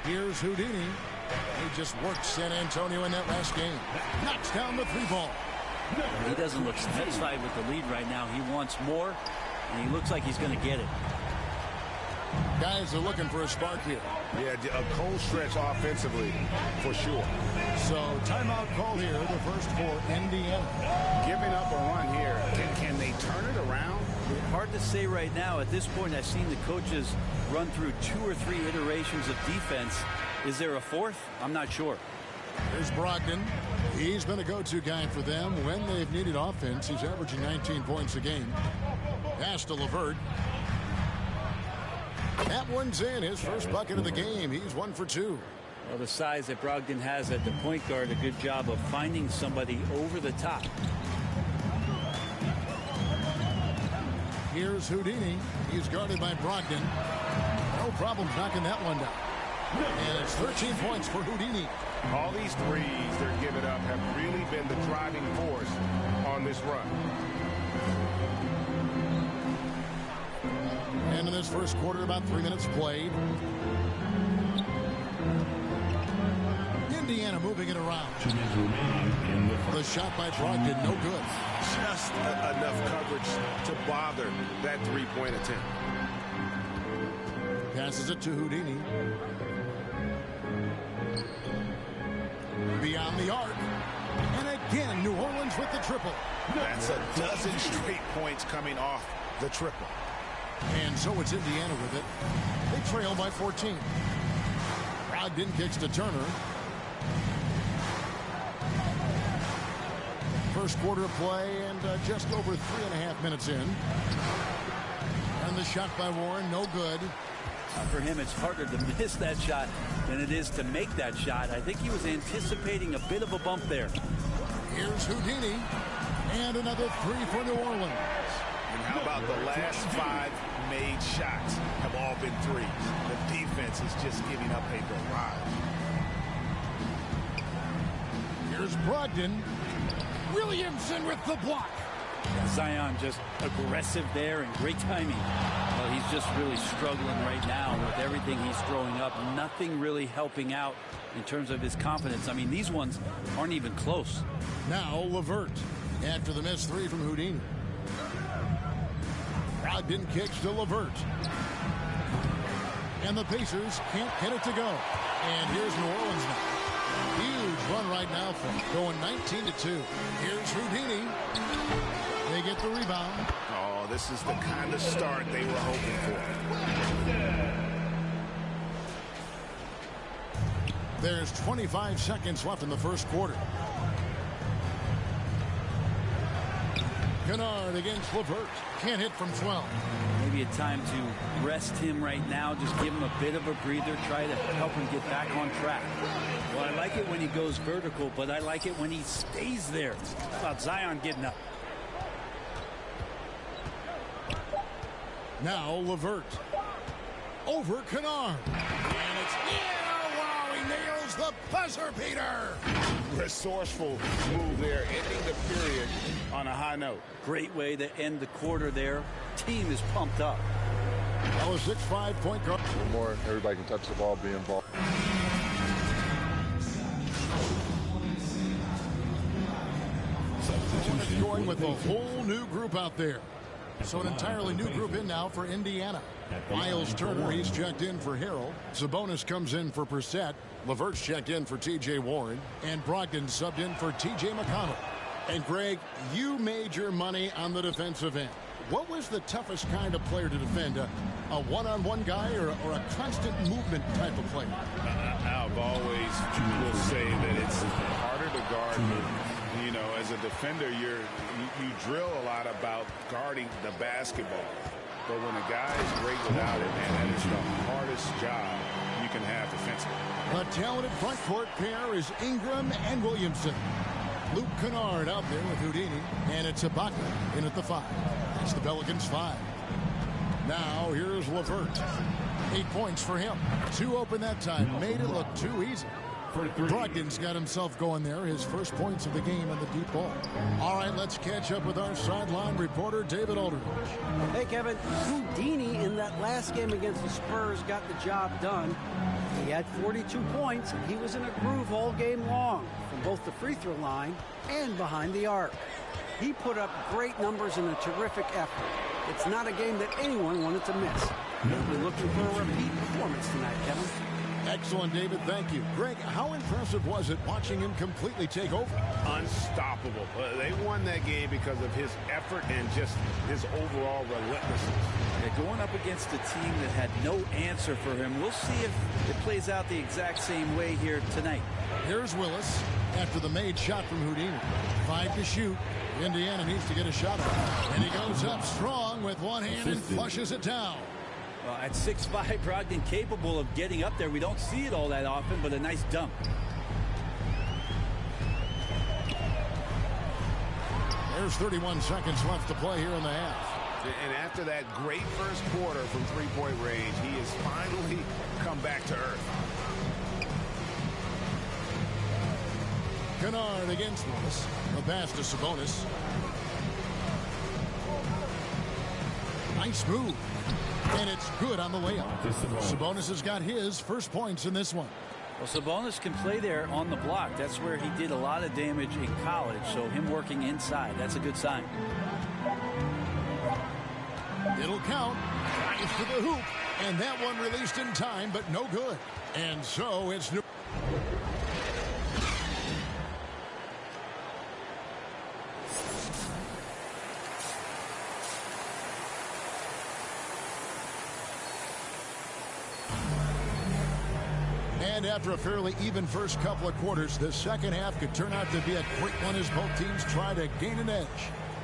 Here's Houdini. He just worked San Antonio in that last game. Knocks down the 3-ball. He doesn't look satisfied with the lead right now. He wants more, and he looks like he's going to get it. Guys are looking for a spark here. Yeah, a cold stretch offensively, for sure. So, timeout call here, the first for Indiana. Giving up a run here. Can they turn it around? Hard to say right now. At this point, I've seen the coaches run through 2 or 3 iterations of defense. Is there a fourth? I'm not sure. There's Brogdon. He's been a go-to guy for them when they've needed offense. He's averaging 19 points a game. Pass to LeVert. That one's in. His first bucket of the game. He's 1 for 2. Well, the size that Brogdon has at the point guard, a good job of finding somebody over the top. Here's Houdini. He's guarded by Brogdon. No problem knocking that one down. And it's 13 points for Houdini. All these threes they're giving up have really been the driving force on this run. And in this first quarter, about 3 minutes played. Indiana moving it around. The shot by Brogdon, no good. Just enough coverage to bother that three-point attempt. Passes it to Houdini. Beyond the arc. And again, New Orleans with the triple. That's a dozen straight points coming off the triple. And so it's Indiana with it. They trail by 14. Brogdon kicks to Turner. First quarter of play and just over 3.5 minutes in. And the shot by Warren, no good. For him, it's harder to miss that shot than it is to make that shot. I think he was anticipating a bit of a bump there. Here's Houdini. And another 3 for New Orleans. And how about the last 5 made shots have all been threes? The defense is just giving up a barrage. Here's Brogdon. Williamson with the block. Zion just aggressive there and great timing. Well, he's just really struggling right now with everything he's throwing up. Nothing really helping out in terms of his confidence. I mean, these ones aren't even close. Now LeVert after the missed 3 from Houdini. Brogdon kicks to LeVert. And the Pacers can't get it to go. And here's New Orleans now. Huge run right now for them, going 19-2. Here's Houdini. They get the rebound. Oh, this is the kind of start they were hoping for. There's 25 seconds left in the first quarter. Kennard against LeVert. Can't hit from 12. Maybe a time to rest him right now. Just give him a bit of a breather. Try to help him get back on track. Well, I like it when he goes vertical, but I like it when he stays there. How about Zion getting up? Now LeVert. Over Kennard. And it's wow, he nails the buzzer beater. Resourceful move there, ending the period on a high note. Great way to end the quarter there. Team is pumped up. That was 6'5" point guard. The more everybody can touch the ball, be involved. Going with a whole new group out there. So an entirely new group in now for Indiana. Miles Turner, he's checked in for Harrell. Sabonis comes in for Brissett. LeVert's checked in for T.J. Warren. And Brogdon subbed in for T.J. McConnell. And Greg, you made your money on the defensive end. What was the toughest kind of player to defend? A one-on-one guy or a constant movement type of player? I've always will say that it's harder to guard. You know, as a defender, you drill a lot about guarding the basketball. But when a guy is great without it, man, that is the hardest job you can have defensively. A talented front court pair is Ingram and Williamson. Luke Kennard out there with Houdini, and it's Ibaka in at the 5. That's the Pelicans 5. Now here's LeVert. 8 points for him. 2 open that time. Made it look too easy. Brogdon's got himself going there. His first points of the game on the deep ball. All right, let's catch up with our sideline reporter, David Aldridge. Hey, Kevin. Houdini in that last game against the Spurs got the job done. He had 42 points. He was in a groove all game long from both the free throw line and behind the arc. He put up great numbers in a terrific effort. It's not a game that anyone wanted to miss. We'll be looking for a repeat performance tonight, Kevin. Excellent, David. Thank you. Greg, how impressive was it watching him completely take over? Unstoppable. They won that game because of his effort and just his overall relentlessness. Yeah, going up against a team that had no answer for him. We'll see if it plays out the exact same way here tonight. Here's Willis after the made shot from Houdini. 5 to shoot. Indiana needs to get a shot off. And he goes up strong with one hand and flushes it down. Well, at 6'5", Brogdon capable of getting up there. We don't see it all that often, but a nice dump. There's 31 seconds left to play here in the half. And after that great first quarter from three-point range, he has finally come back to earth. Kennard against Willis. The pass to Sabonis. Nice move. And it's good on the layup. Sabonis has got his first points in this one. Well, Sabonis can play there on the block. That's where he did a lot of damage in college. So him working inside, that's a good sign. It'll count. It's to the hoop. And that one released in time, but no good. And so it's new. And after a fairly even first couple of quarters, the second half could turn out to be a quick one as both teams try to gain an edge.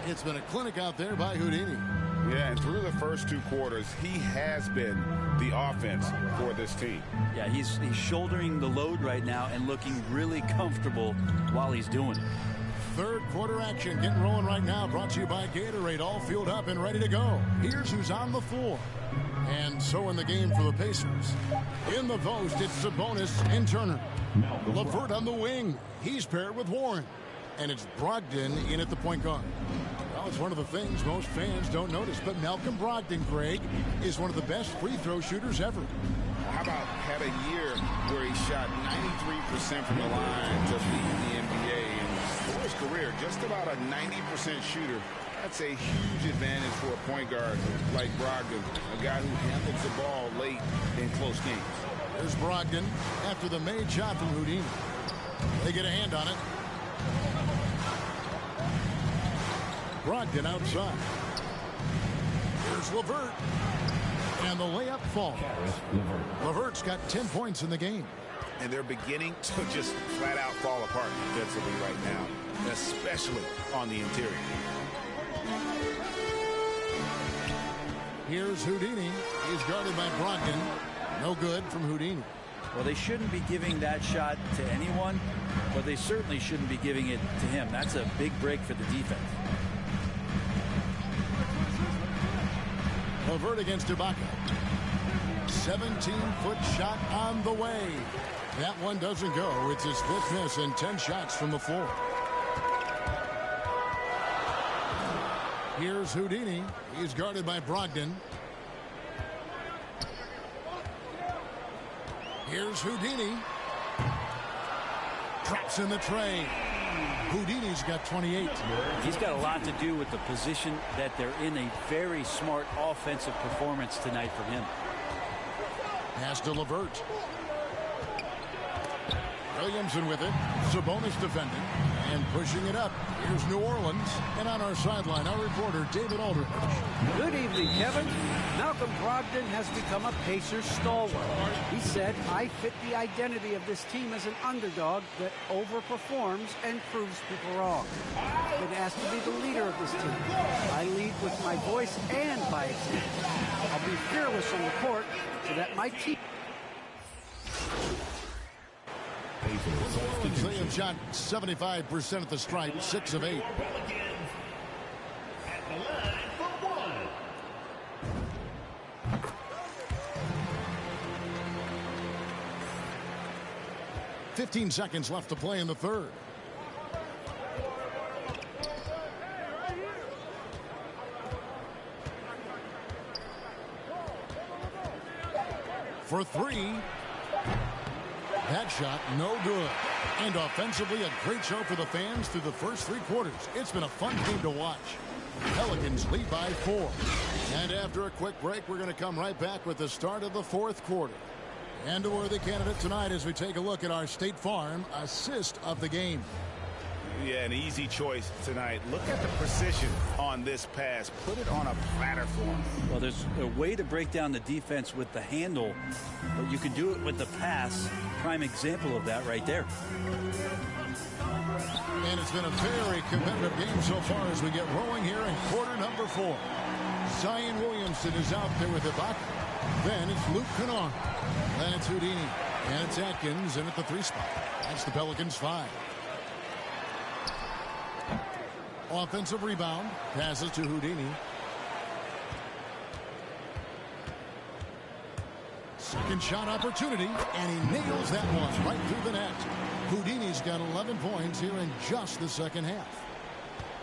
It's been a clinic out there by Houdini. Yeah, and through the first 2 quarters, he has been the offense for this team. Yeah, he's shouldering the load right now and looking really comfortable while he's doing it. Third quarter action getting rolling right now, brought to you by Gatorade, all fueled up and ready to go. Here's who's on the floor. And so in the game for the Pacers. In the post, it's Sabonis and Turner. LeVert on the wing. He's paired with Warren. And it's Brogdon in at the point guard. Well, it's one of the things most fans don't notice. But Malcolm Brogdon, Greg, is one of the best free throw shooters ever. How about had a year where he shot 93% from the line to lead the NBA, and for his career, just about a 90% shooter. That's a huge advantage for a point guard like Brogdon, a guy who handles the ball late in close games. There's Brogdon after the made shot from Houdini. They get a hand on it. Brogdon outside. Here's LeVert. And the layup falls. LeVert's got 10 points in the game. And they're beginning to just flat out fall apart defensively right now, especially on the interior. Here's Houdini. He's guarded by Brogdon. No good from Houdini. Well, they shouldn't be giving that shot to anyone, but they certainly shouldn't be giving it to him. That's a big break for the defense. LeVert against Ibaka. 17-foot shot on the way. That one doesn't go. It's his 5th miss and 10 shots from the floor. Here's Houdini. He's guarded by Brogdon. Here's Houdini. Drops in the tray. Houdini's got 28. He's got a lot to do with the position that they're in. A very smart offensive performance tonight from him. Pass to LeVert. Williamson with it. Sabonis defending and pushing it up. Here's New Orleans. And on our sideline, our reporter, David Aldridge. Good evening, Kevin. Malcolm Brogdon has become a Pacers stalwart. He said, I fit the identity of this team as an underdog that overperforms and proves people wrong. I've been asked to be the leader of this team. I lead with my voice and by example. I'll be fearless on the court so that my team... They have shot 75% at the stripe, 6 of 8. 15 seconds left to play in the third. For three. That shot, no good. And offensively, a great show for the fans through the first 3 quarters. It's been a fun game to watch. Pelicans lead by 4. And after a quick break, we're going to come right back with the start of the 4th quarter. And a worthy candidate tonight as we take a look at our State Farm assist of the game. Yeah, an easy choice tonight. Look at the precision on this pass. Put it on a platter for him. Well, there's a way to break down the defense with the handle, but you can do it with the pass. Prime example of that right there. And it's been a very competitive game so far as we get rolling here in quarter number 4. Zion Williamson is out there with Ibaka. Then it's Luke Kennard. Then it's Houdini. And it's Atkins in at the 3 spot. That's the Pelicans 5. Offensive rebound. Passes to Houdini. Second shot opportunity. And he nails that one right through the net. Houdini's got 11 points here in just the second half.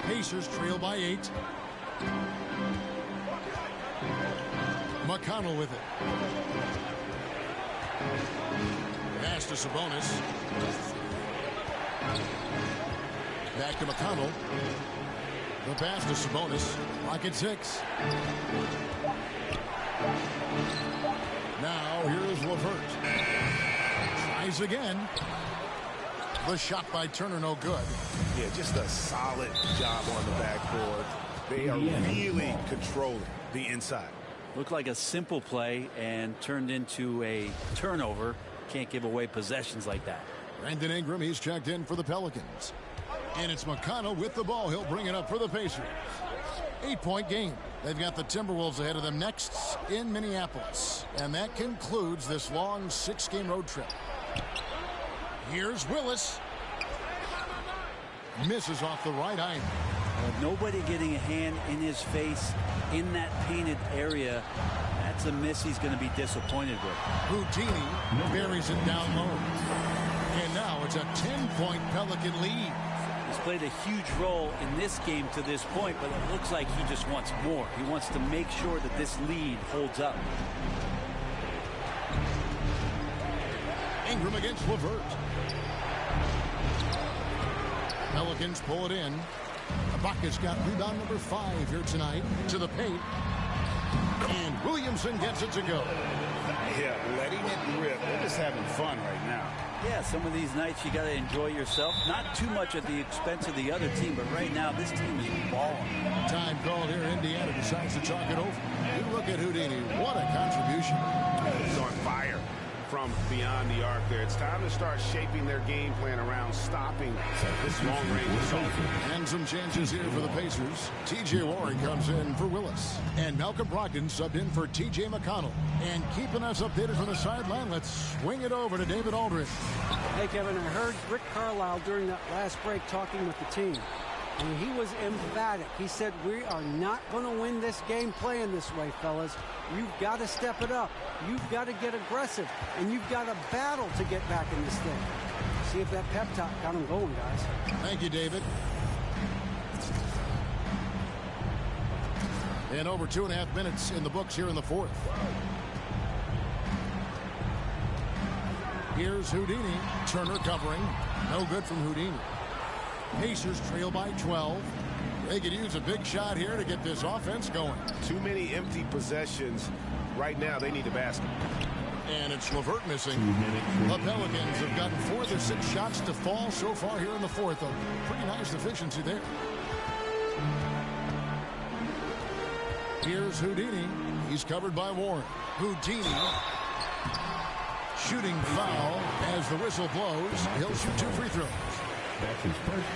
Pacers trail by 8. McConnell with it. Pass to Sabonis. Back to McConnell. The pass to Sabonis. Rocket 6. Now here's LeVert. Tries again. The shot by Turner no good. Yeah, just a solid job on the backboard. They are really controlling the inside. Looked like a simple play and turned into a turnover. Can't give away possessions like that. Brandon Ingram, he's checked in for the Pelicans. And it's McConnell with the ball. He'll bring it up for the Pacers. 8-point game. They've got the Timberwolves ahead of them next in Minneapolis. And that concludes this long 6-game road trip. Here's Willis. Misses off the right iron. Nobody getting a hand in his face in that painted area. That's a miss he's going to be disappointed with. Houdini buries it down low. And now it's a 10-point Pelican lead. He's played a huge role in this game to this point, but it looks like he just wants more. He wants to make sure that this lead holds up. Ingram against LeVert. Pelicans pull it in. Ibaka's got rebound number 5 here tonight to the paint. And Williamson gets it to go. Yeah, letting it rip. They're just having fun right now. Yeah, some of these nights you got to enjoy yourself. Not too much at the expense of the other team, but right now this team is balling. Time called here. Indiana decides to chalk it over. You look at Houdini. What a contribution. He's on fire from beyond the arc there. It's time to start shaping their game plan around stopping this long-range assault. And some chances here for the Pacers. T.J. Warren comes in for Willis. And Malcolm Brogdon subbed in for T.J. McConnell. And keeping us updated from the sideline, let's swing it over to David Aldridge. Hey, Kevin, I heard Rick Carlisle during that last break talking with the team. And he was emphatic. He said, we are not going to win this game playing this way, fellas. You've got to step it up. You've got to get aggressive. And you've got to battle to get back in this thing. See if that pep talk got him going, guys. Thank you, David. And over 2.5 minutes in the books here in the 4th. Here's Houdini. Turner covering. No good from Houdini. Pacers trail by 12. They could use a big shot here to get this offense going. Too many empty possessions. Right now, they need a basket. And it's LeVert missing. The Pelicans have gotten 4 of their 6 shots to fall so far here in the fourth. A pretty nice efficiency there. Here's Houdini. He's covered by Warren. Houdini. Shooting foul as the whistle blows. He'll shoot 2 free throws.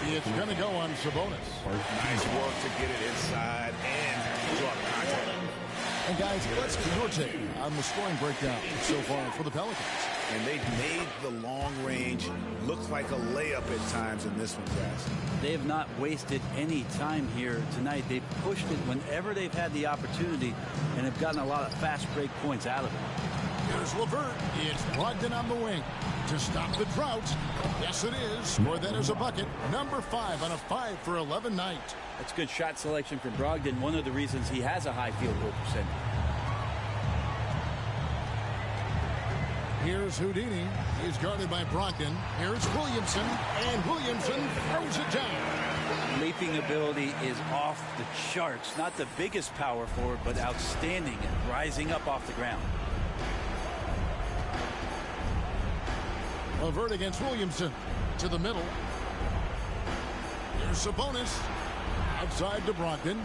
It's going to go on Sabonis. Nice work to get it inside and draw contact. And guys, let's get your take on the scoring breakdown so far for the Pelicans. And they've made the long range look like a layup at times in this one, guys. They have not wasted any time here tonight. They've pushed it whenever they've had the opportunity and have gotten a lot of fast break points out of it. Here's LeVert. It's Brogdon on the wing to stop the drought. Yes, it is. Score that as a bucket. Number 5 on a 5 for 11 night. That's good shot selection for Brogdon. One of the reasons he has a high field goal percentage. Here's Houdini. He's guarded by Brogdon. Here's Williamson. And Williamson throws it down. Leaping ability is off the charts. Not the biggest power forward, but outstanding at rising up off the ground. LeVert against Williamson. To the middle. Here's Sabonis. Outside to Brogdon.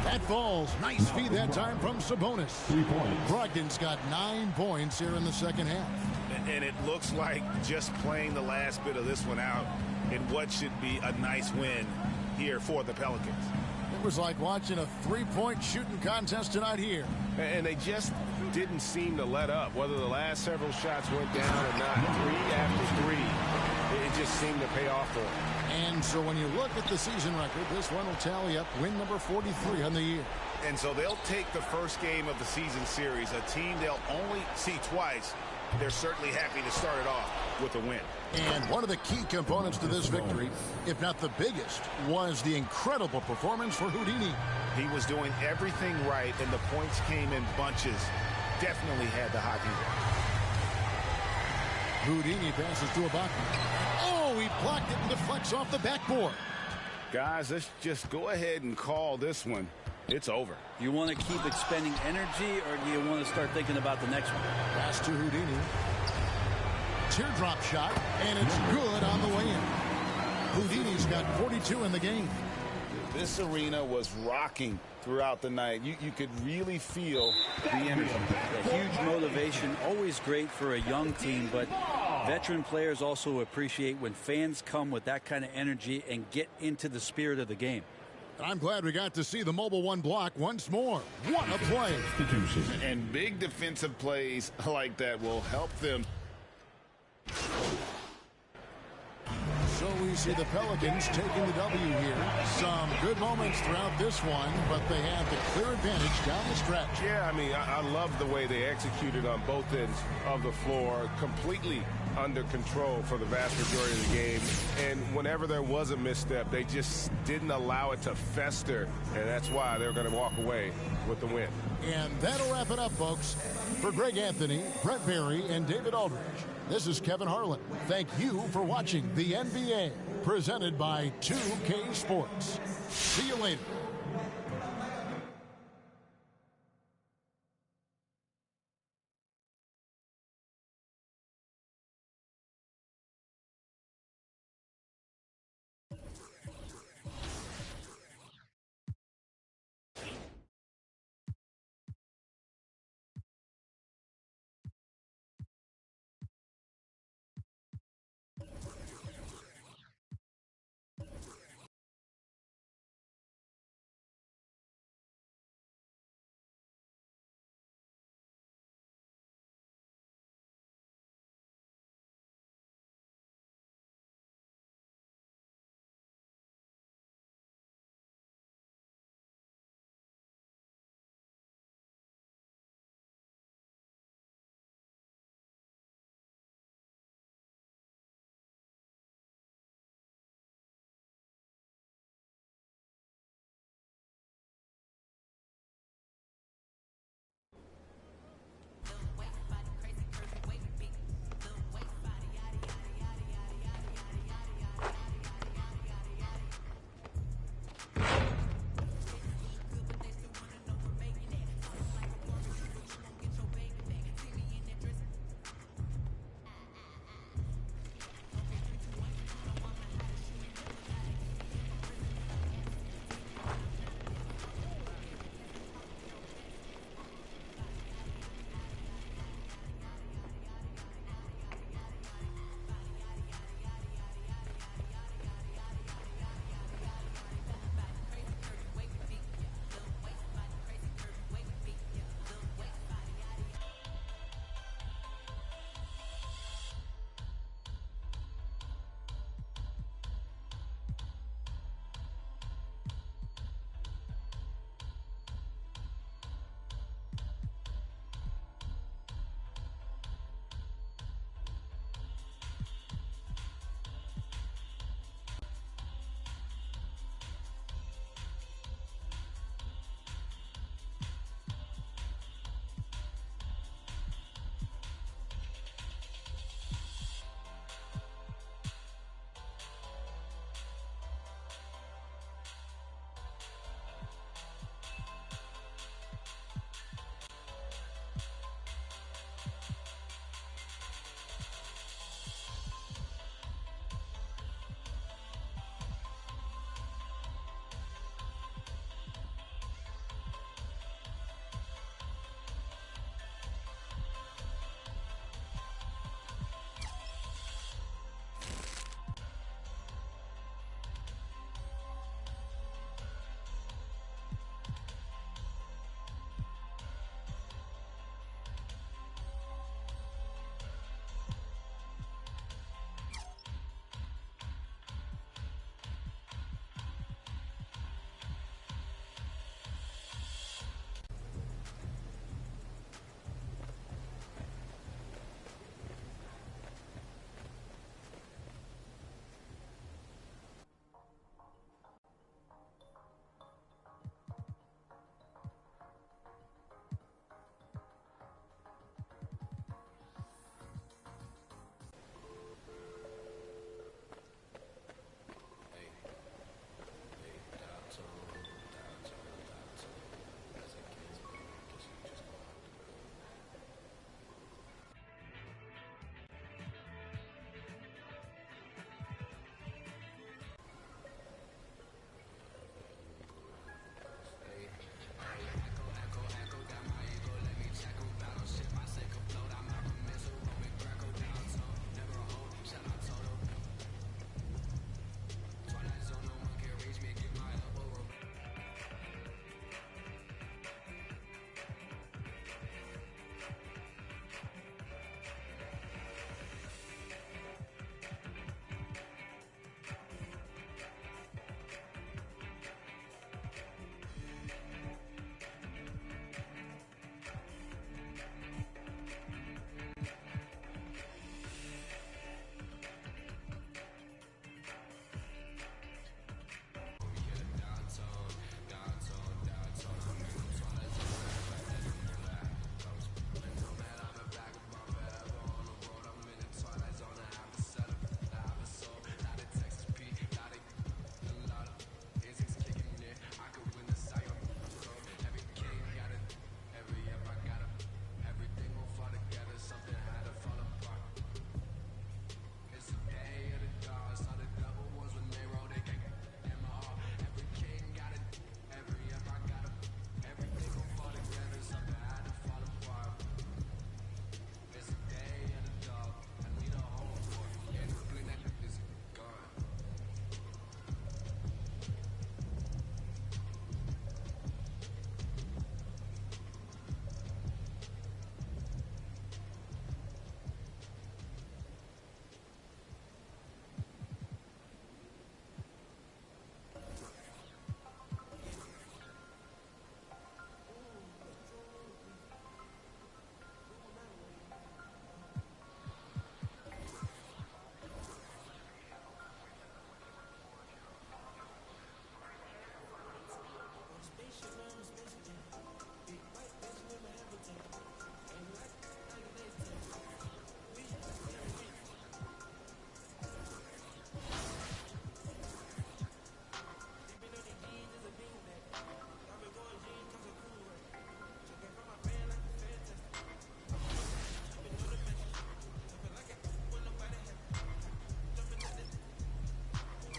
That falls. Nice feed that time from Sabonis. 3 points. Brogdon's got 9 points here in the second half. And it looks like just playing the last bit of this one out in what should be a nice win here for the Pelicans. It was like watching a 3-point shooting contest tonight here. And they just didn't seem to let up, whether the last several shots went down or not. 3 after 3, it just seemed to pay off for them. And so when you look at the season record, this one will tally up win number 43 on the year. And so they'll take the first game of the season series, a team they'll only see twice. They're certainly happy to start it off with a win. And one of the key components to this victory, if not the biggest, was the incredible performance for Houdini. He was doing everything right, and the points came in bunches. Definitely had the hot heat. Houdini passes to Ibaka. Oh, he blocked it and deflects off the backboard. Guys, let's just go ahead and call this one. It's over. Do you want to keep expending energy, or do you want to start thinking about the next one? Pass to Houdini. Teardrop shot, and it's good on the way in. Houdini's got 42 in the game. This arena was rocking throughout the night. You could really feel the energy. A huge motivation, always great for a young team, but veteran players also appreciate when fans come with that kind of energy and get into the spirit of the game. I'm glad we got to see the Mobile One block once more. What a play. And big defensive plays like that will help them. So we see the Pelicans taking the W here. Some good moments throughout this one, but they have the clear advantage down the stretch. Yeah, I mean, I love the way they executed on both ends of the floor. Completely under control for the vast majority of the game. And whenever there was a misstep, they just didn't allow it to fester. And that's why they're going to walk away with the win. And that'll wrap it up, folks. For Greg Anthony, Brett Barry, and David Aldridge, this is Kevin Harlan. Thank you for watching the NBA, presented by 2K Sports. See you later.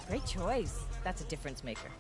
Great choice. That's a difference maker.